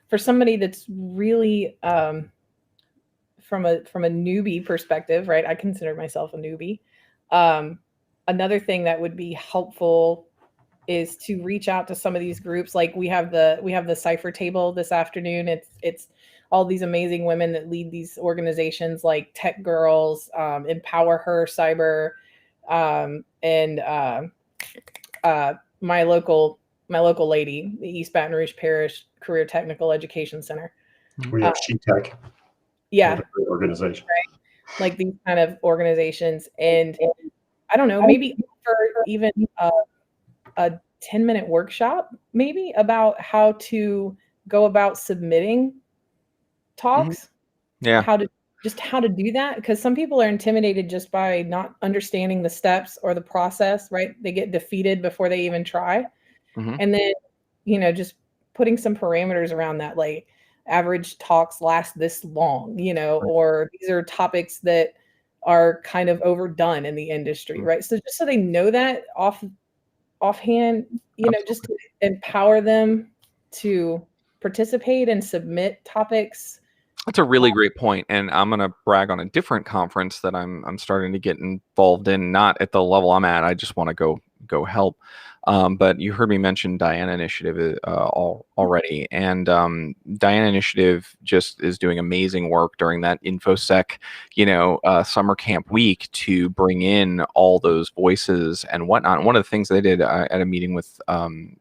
for somebody that's really from a newbie perspective, right? I consider myself a newbie. Another thing that would be helpful is to reach out to some of these groups. Like we have the cipher table this afternoon. It's all these amazing women that lead these organizations like Tech Girls, Empower Her Cyber, and my local lady, the East Baton Rouge Parish Career Technical Education Center. We have SheTech. Yeah. Organization. Right. Like these kind of organizations. And I don't know, maybe for even a 10-minute workshop, maybe about how to go about submitting talks. Yeah. How to do that. Because some people are intimidated just by not understanding the steps or the process, right? They get defeated before they even try. Mm-hmm. And then, just putting some parameters around that, like average talks last this long, or these are topics that are kind of overdone in the industry, right? So just so they know that offhand, just to empower them to participate and submit topics. That's a really great point, and I'm going to brag on a different conference that I'm starting to get involved in. Not at the level I'm at. I just want to go help. But you heard me mention Diana Initiative already, and Diana Initiative just is doing amazing work during that InfoSec, summer camp week to bring in all those voices and whatnot. And one of the things they did at a meeting with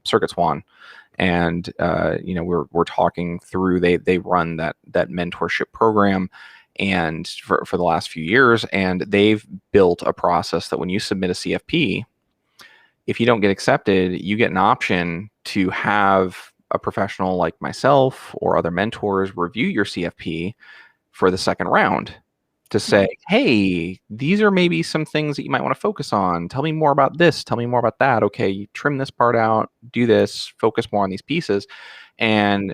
Circuit Swan. And we're talking through. They run that mentorship program, and for the last few years, and they've built a process that when you submit a CFP, if you don't get accepted, you get an option to have a professional like myself or other mentors review your CFP for the second round. to say, hey, these are maybe some things that you might want to focus on. Tell me more about this. Tell me more about that. Okay, you trim this part out, do this, focus more on these pieces. And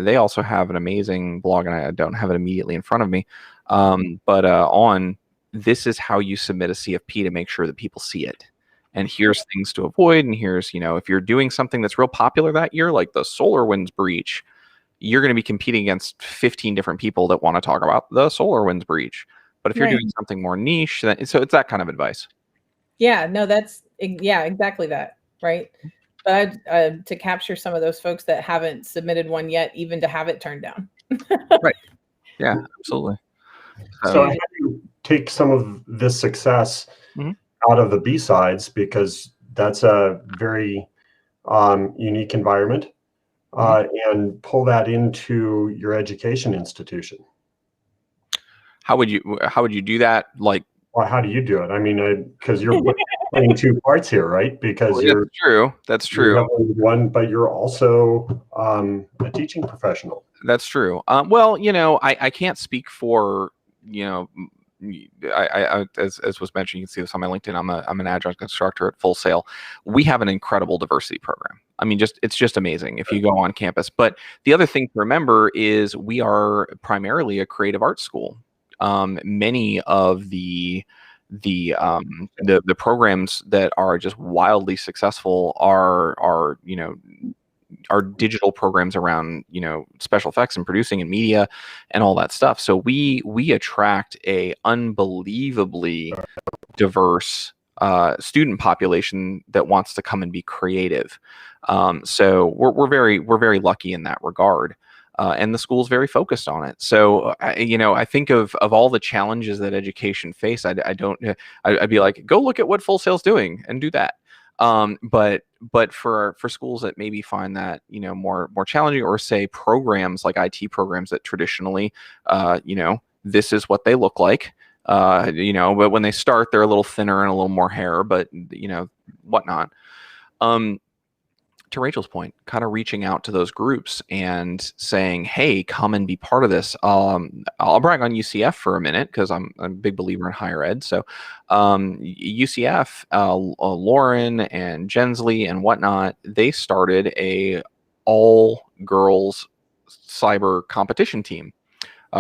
they also have an amazing blog, and I don't have it immediately in front of me, but on this is how you submit a CFP to make sure that people see it. And here's things to avoid. And here's, if you're doing something that's real popular that year, like the SolarWinds breach, you're going to be competing against 15 different people that want to talk about the SolarWinds breach. But if you're doing something more niche, so it's that kind of advice. Yeah, no, exactly that. Right. But to capture some of those folks that haven't submitted one yet, even to have it turned down. Right. Yeah, absolutely. So how do you take some of this success out of the BSides, because that's a very unique environment, and pull that into your education institution? How would you do that? Like, well, how do you do it? I mean, because you're playing two parts here, right? Because that's true. You're one, but you're also a teaching professional. That's true. Well, I can't speak for, I as was mentioned, you can see this on my LinkedIn. I'm an adjunct instructor at Full Sail. We have an incredible diversity program. I mean, it's just amazing if you go on campus. But the other thing to remember is we are primarily a creative arts school. Many of the programs that are just wildly successful are digital programs around special effects and producing and media and all that stuff. So we attract a unbelievably diverse student population that wants to come and be creative. So we're very lucky in that regard. And the school's very focused on it. So, I think of all the challenges that education face, I'd be like, go look at what Full Sail's doing and do that. But for schools that maybe find that, more challenging, or say programs like IT programs that traditionally, this is what they look like, but when they start, they're a little thinner and a little more hair, but whatnot. To Rachel's point, kind of reaching out to those groups and saying, hey, come and be part of this. I'll brag on UCF for a minute because I'm a big believer in higher ed. So UCF, Lauren and Gensley and whatnot, they started a all-girls cyber competition team,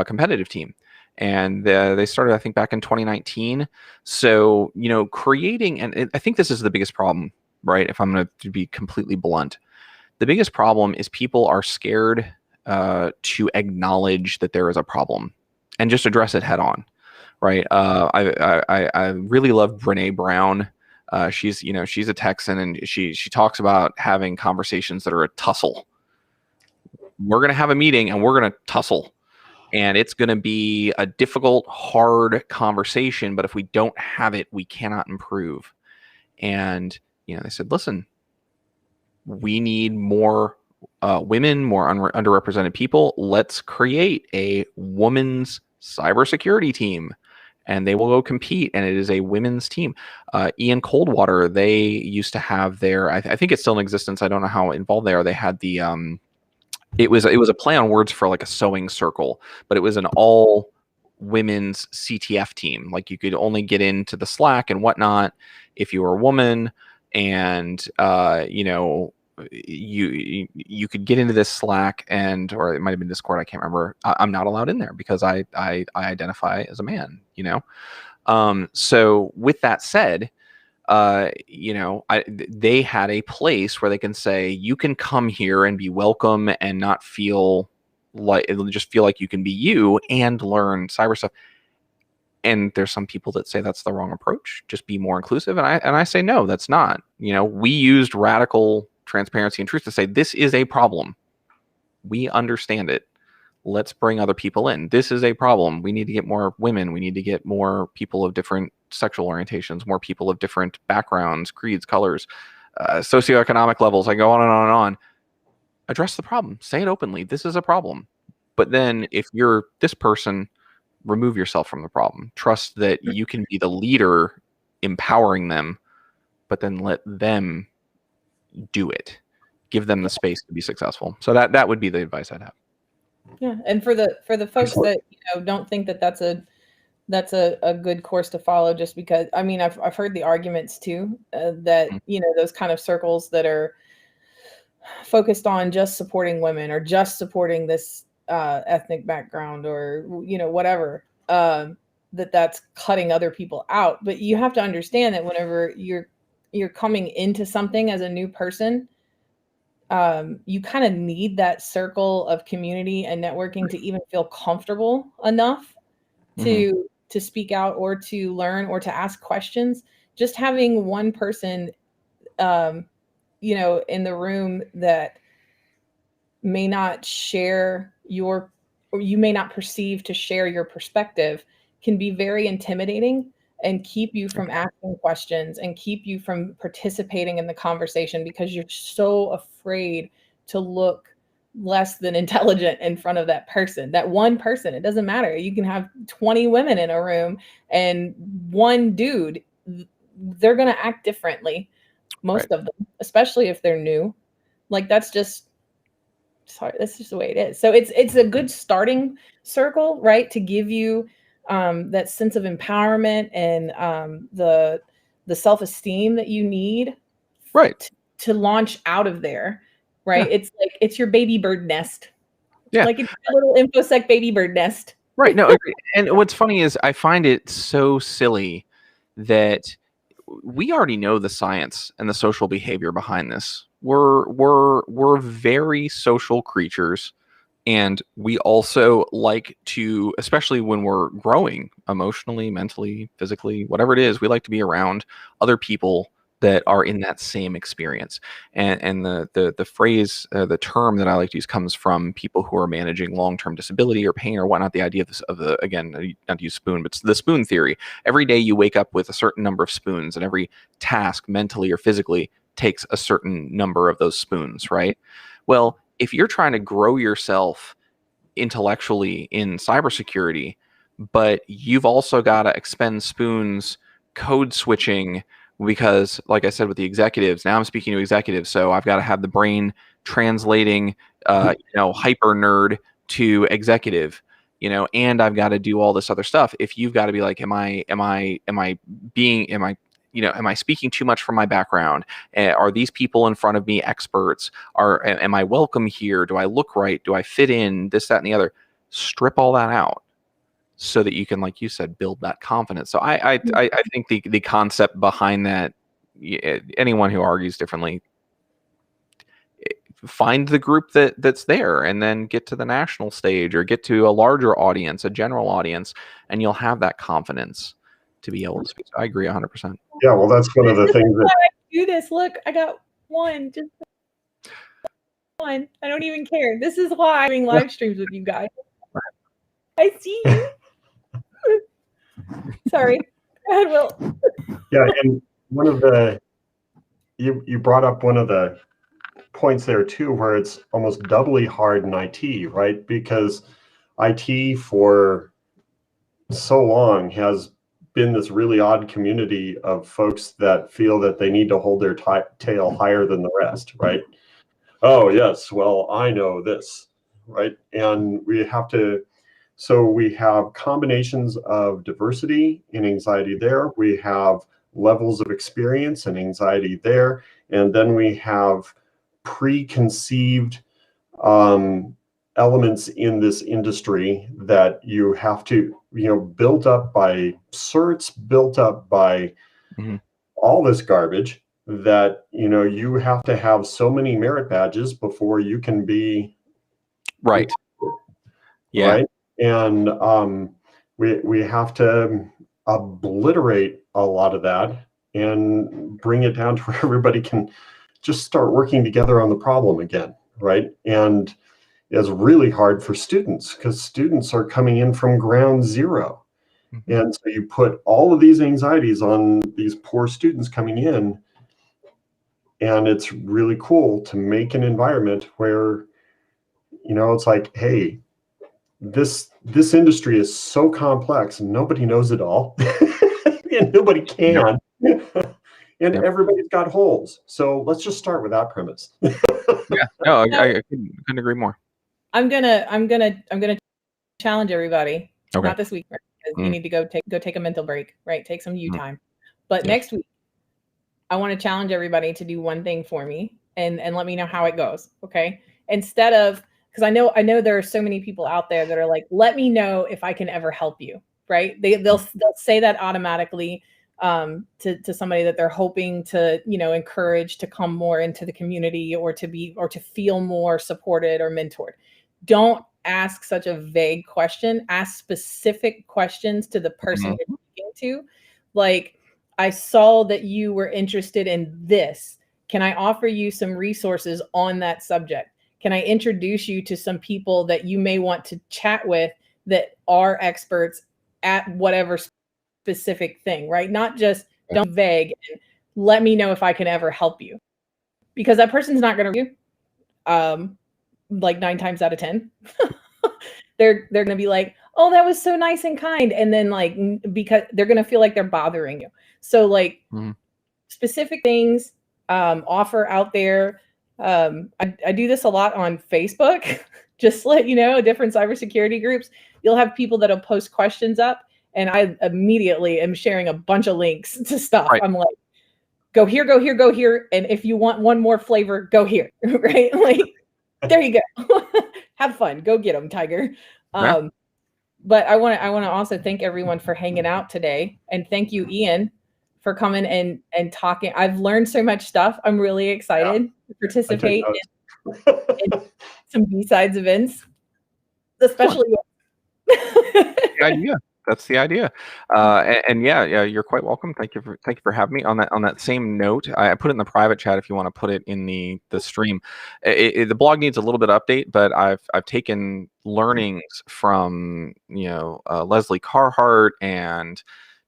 competitive team. And they started, I think, back in 2019. So, creating, and I think this is the biggest problem, right? If I'm going to be completely blunt, the biggest problem is people are scared to acknowledge that there is a problem and just address it head on, right? I really love Brene Brown. She's a Texan, and she talks about having conversations that are a tussle. We're going to have a meeting and we're going to tussle, and it's going to be a difficult, hard conversation. But if we don't have it, we cannot improve. And they said, listen, we need more women, more underrepresented people. Let's create a women's cybersecurity team, and they will go compete. And it is a women's team. Ian Coldwater, they used to have their, I think it's still in existence. I don't know how involved they are. They had the, it was a play on words for like a sewing circle, but it was an all women's CTF team. Like you could only get into the Slack and whatnot if you were a woman. And you could get into this Slack or it might have been Discord, I can't remember. I'm not allowed in there because I identify as a man. So with that said, they had a place where they can say you can come here and be welcome and not feel like you can be you and learn cyber stuff. And there's some people that say that's the wrong approach. Just be more inclusive. And I say, no, that's not. We used radical transparency and truth to say, this is a problem. We understand it. Let's bring other people in. This is a problem. We need to get more women. We need to get more people of different sexual orientations, more people of different backgrounds, creeds, colors, socioeconomic levels. I go on and on and on. Address the problem. Say it openly. This is a problem. But then if you're this person, remove yourself from the problem. Trust that you can be the leader empowering them, but then let them do it. Give them the space to be successful. So that would be the advice I'd have. Yeah, and for the folks that don't think that that's that's a good course to follow, just because, I mean, I've heard the arguments too, that, those kind of circles that are focused on just supporting women or just supporting this ethnic background or, whatever, that's cutting other people out. But you have to understand that whenever you're coming into something as a new person, you kind of need that circle of community and networking to even feel comfortable enough to speak out or to learn or to ask questions. Just having one person, in the room that may not share or you may not perceive to share your perspective can be very intimidating and keep you from asking questions and keep you from participating in the conversation, because you're so afraid to look less than intelligent in front of that person, that one person. It doesn't matter. You can have 20 women in a room and one dude, they're going to act differently. Most of them, especially if they're new. Like, that's just the way it is. So it's a good starting circle, right? To give you that sense of empowerment and the self-esteem that you need, to launch out of there, right? Yeah. It's like it's your baby bird nest. Yeah, like it's a little InfoSec baby bird nest. Right. No, and what's funny is I find it so silly that we already know the science and the social behavior behind this. We're very social creatures, and we also like to, especially when we're growing emotionally, mentally, physically, whatever it is, we like to be around other people that are in that same experience. And the phrase, the term that I like to use comes from people who are managing long-term disability or pain or whatnot. The idea of the again, not to use spoon, but the spoon theory. Every day you wake up with a certain number of spoons, and every task mentally or physically takes a certain number of those spoons, right? Well, if you're trying to grow yourself intellectually in cybersecurity, but you've also got to expend spoons code switching, because like I said, with the executives, now I'm speaking to executives, so I've got to have the brain translating, hyper nerd to executive, and I've got to do all this other stuff. If you've got to be like, am I speaking too much from my background? Are these people in front of me experts? Am I welcome here? Do I look right? Do I fit in? This, that, and the other. Strip all that out, so that you can, like you said, build that confidence. So I think the concept behind that, anyone who argues differently, find the group that's there, and then get to the national stage or get to a larger audience, a general audience, and you'll have that confidence to be able to speak. So I agree 100%. Yeah, well, that's one of the things that I do this. Look, I got one, just one. I don't even care. This is why I'm doing live streams with you guys. I see you. Sorry. Go ahead, Will. Yeah, and one of the you brought up one of the points there too, where it's almost doubly hard in IT, right? Because IT for so long has been this really odd community of folks that feel that they need to hold their tail higher than the rest, right? Oh yes, well, I know this, right? And we have to, so we have combinations of diversity and anxiety there. We have levels of experience and anxiety there. And then we have preconceived elements in this industry that you have to, built up by certs, built up by all this garbage, that, you have to have so many merit badges before you can be right. Yeah. Right. And we have to obliterate a lot of that and bring it down to where everybody can just start working together on the problem again, right? And it's really hard for students, because students are coming in from ground zero. And so you put all of these anxieties on these poor students coming in, and it's really cool to make an environment where, it's like, hey, this industry is so complex and nobody knows it all. And nobody can. And everybody's got holes. So let's just start with that premise. Yeah, no, I couldn't agree more. I'm gonna challenge everybody. Okay. Not this week. because you need to go take a mental break, right? Take some you time. But Yeah. next week, I want to challenge everybody to do one thing for me and let me know how it goes. Okay. Instead of, because I know there are so many people out there that are like, let me know if I can ever help you. Right. They'll say that automatically to somebody that they're hoping to, encourage to come more into the community or to feel more supported or mentored. Don't ask such a vague question. Ask specific questions to the person you're speaking to. Like, I saw that you were interested in this. Can I offer you some resources on that subject? Can I introduce you to some people that you may want to chat with that are experts at whatever specific thing, right? Not just don't be vague and let me know if I can ever help you. Because that person's not going to like 9 times out of 10. they're going to be like, oh, that was so nice and kind. And then like, because they're going to feel like they're bothering you. So like specific things, offer out there. I do this a lot on Facebook, just to let you know, different cybersecurity groups. You'll have people that'll post questions up and I immediately am sharing a bunch of links to stuff. Right. I'm like, go here, go here, go here. And if you want one more flavor, go here, right? Like, there you go. Have fun. Go get them, Tiger. Yeah. But I want to also thank everyone for hanging out today. And thank you, Ian, for coming and talking. I've learned so much stuff. I'm really excited to participate in some BSides events, especially. The idea. That's the idea. And yeah, you're quite welcome. Thank you for having me. On that same note, I put it in the private chat if you want to put it in the stream. The blog needs a little bit of update, but I've taken learnings from Leslie Carhart and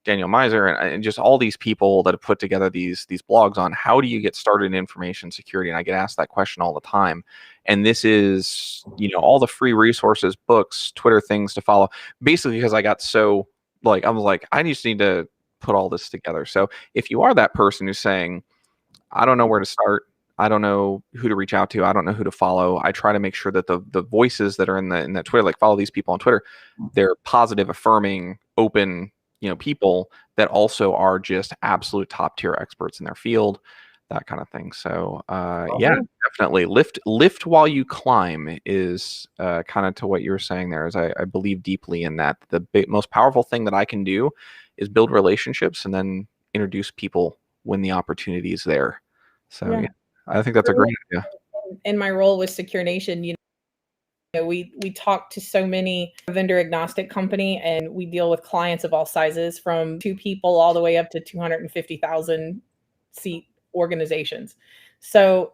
Daniel Miser and just all these people that have put together these blogs on how do you get started in information security. And I get asked that question all the time. And this is, all the free resources, books, Twitter things to follow, basically because I got so I was like, I just need to put all this together. So if you are that person who's saying, I don't know where to start, I don't know who to reach out to, I don't know who to follow, I try to make sure that the voices that are in that Twitter, like follow these people on Twitter, they're positive, affirming, open, people that also are just absolute top tier experts in their field, that kind of thing. So yeah, definitely lift while you climb is kind of to what you were saying there. Is I believe deeply in that. The most powerful thing that I can do is build relationships and then introduce people when the opportunity is there. So yeah, I think that's a great idea. In my role with SecureNation, we talk to so many vendor agnostic company, and we deal with clients of all sizes, from 2 people all the way up to 250,000 seat organizations. So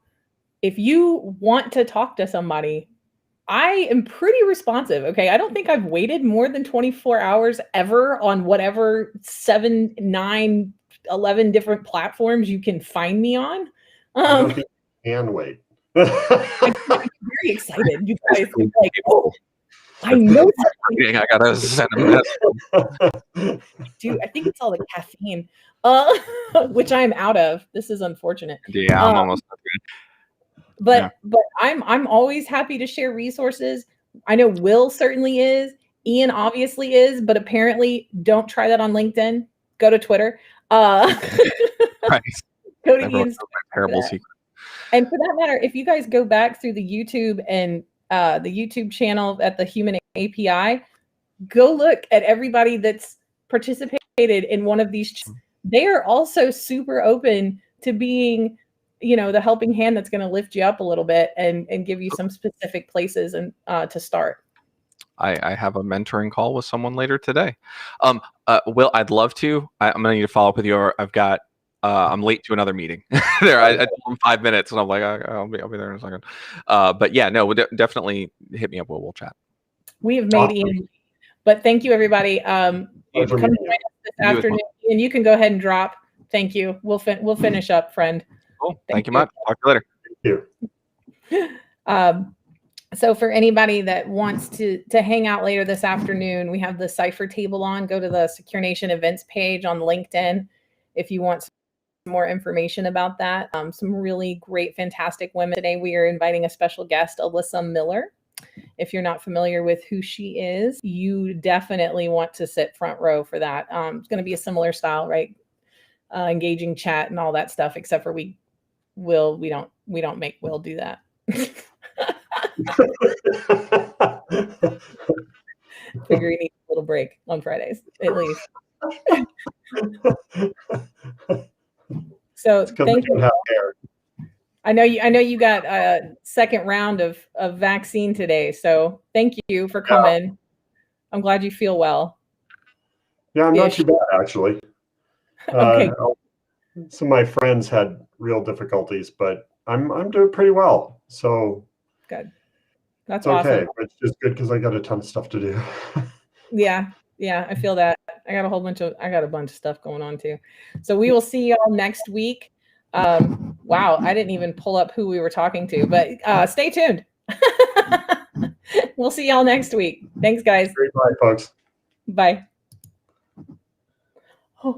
if you want to talk to somebody, I am pretty responsive. Okay. I don't think I've waited more than 24 hours ever on whatever 7, 9, 11 different platforms you can find me on. I don't think you can wait. I'm very excited. You guys are like, oh, I know something. I gotta send a message. Dude, I think it's all the caffeine, which I'm out of. This is unfortunate. Yeah, I'm almost. But I'm always happy to share resources. I know Will certainly is. Ian obviously is, but apparently don't try that on LinkedIn. Go to Twitter. Right. Go to Ian's terrible secret. And for that matter, if you guys go back through the YouTube and the YouTube channel at the Human API, go look at everybody that's participated in one of these. They are also super open to being, the helping hand that's going to lift you up a little bit and give you some specific places and to start. I have a mentoring call with someone later today. Will, I'd love to. I'm going to need to follow up with you. I've got. I'm late to another meeting. I told them 5 minutes, and I'm like, I'll be there in a second. But yeah, no, definitely hit me up. We'll chat. We have made Ian, but thank you, everybody. Come join us this afternoon, and you can go ahead and drop. Thank you. We'll finish up, friend. Cool. Thank you much. Talk to you later. Thank you. So for anybody that wants to hang out later this afternoon, we have the Cypher table on. Go to the SecureNation events page on LinkedIn if you want more information about that. Some really great, fantastic women. Today we are inviting a special guest, Alyssa Miller. If you're not familiar with who she is, you definitely want to sit front row for that. It's going to be a similar style, right? Engaging chat and all that stuff, except for we don't make Will do that. Figure he needs a little break on Fridays, at least. So thank you. I know you got a second round of vaccine today. So thank you for coming. Yeah. I'm glad you feel well. Yeah, I'm not too bad, actually. Okay. Some of my friends had real difficulties, but I'm doing pretty well. So good. That's okay. Awesome. It's just good because I got a ton of stuff to do. Yeah, I feel that. I got a bunch of stuff going on too. So we will see y'all next week. Wow, I didn't even pull up who we were talking to, but stay tuned. We'll see y'all next week. Thanks, guys. Bye, folks. Bye.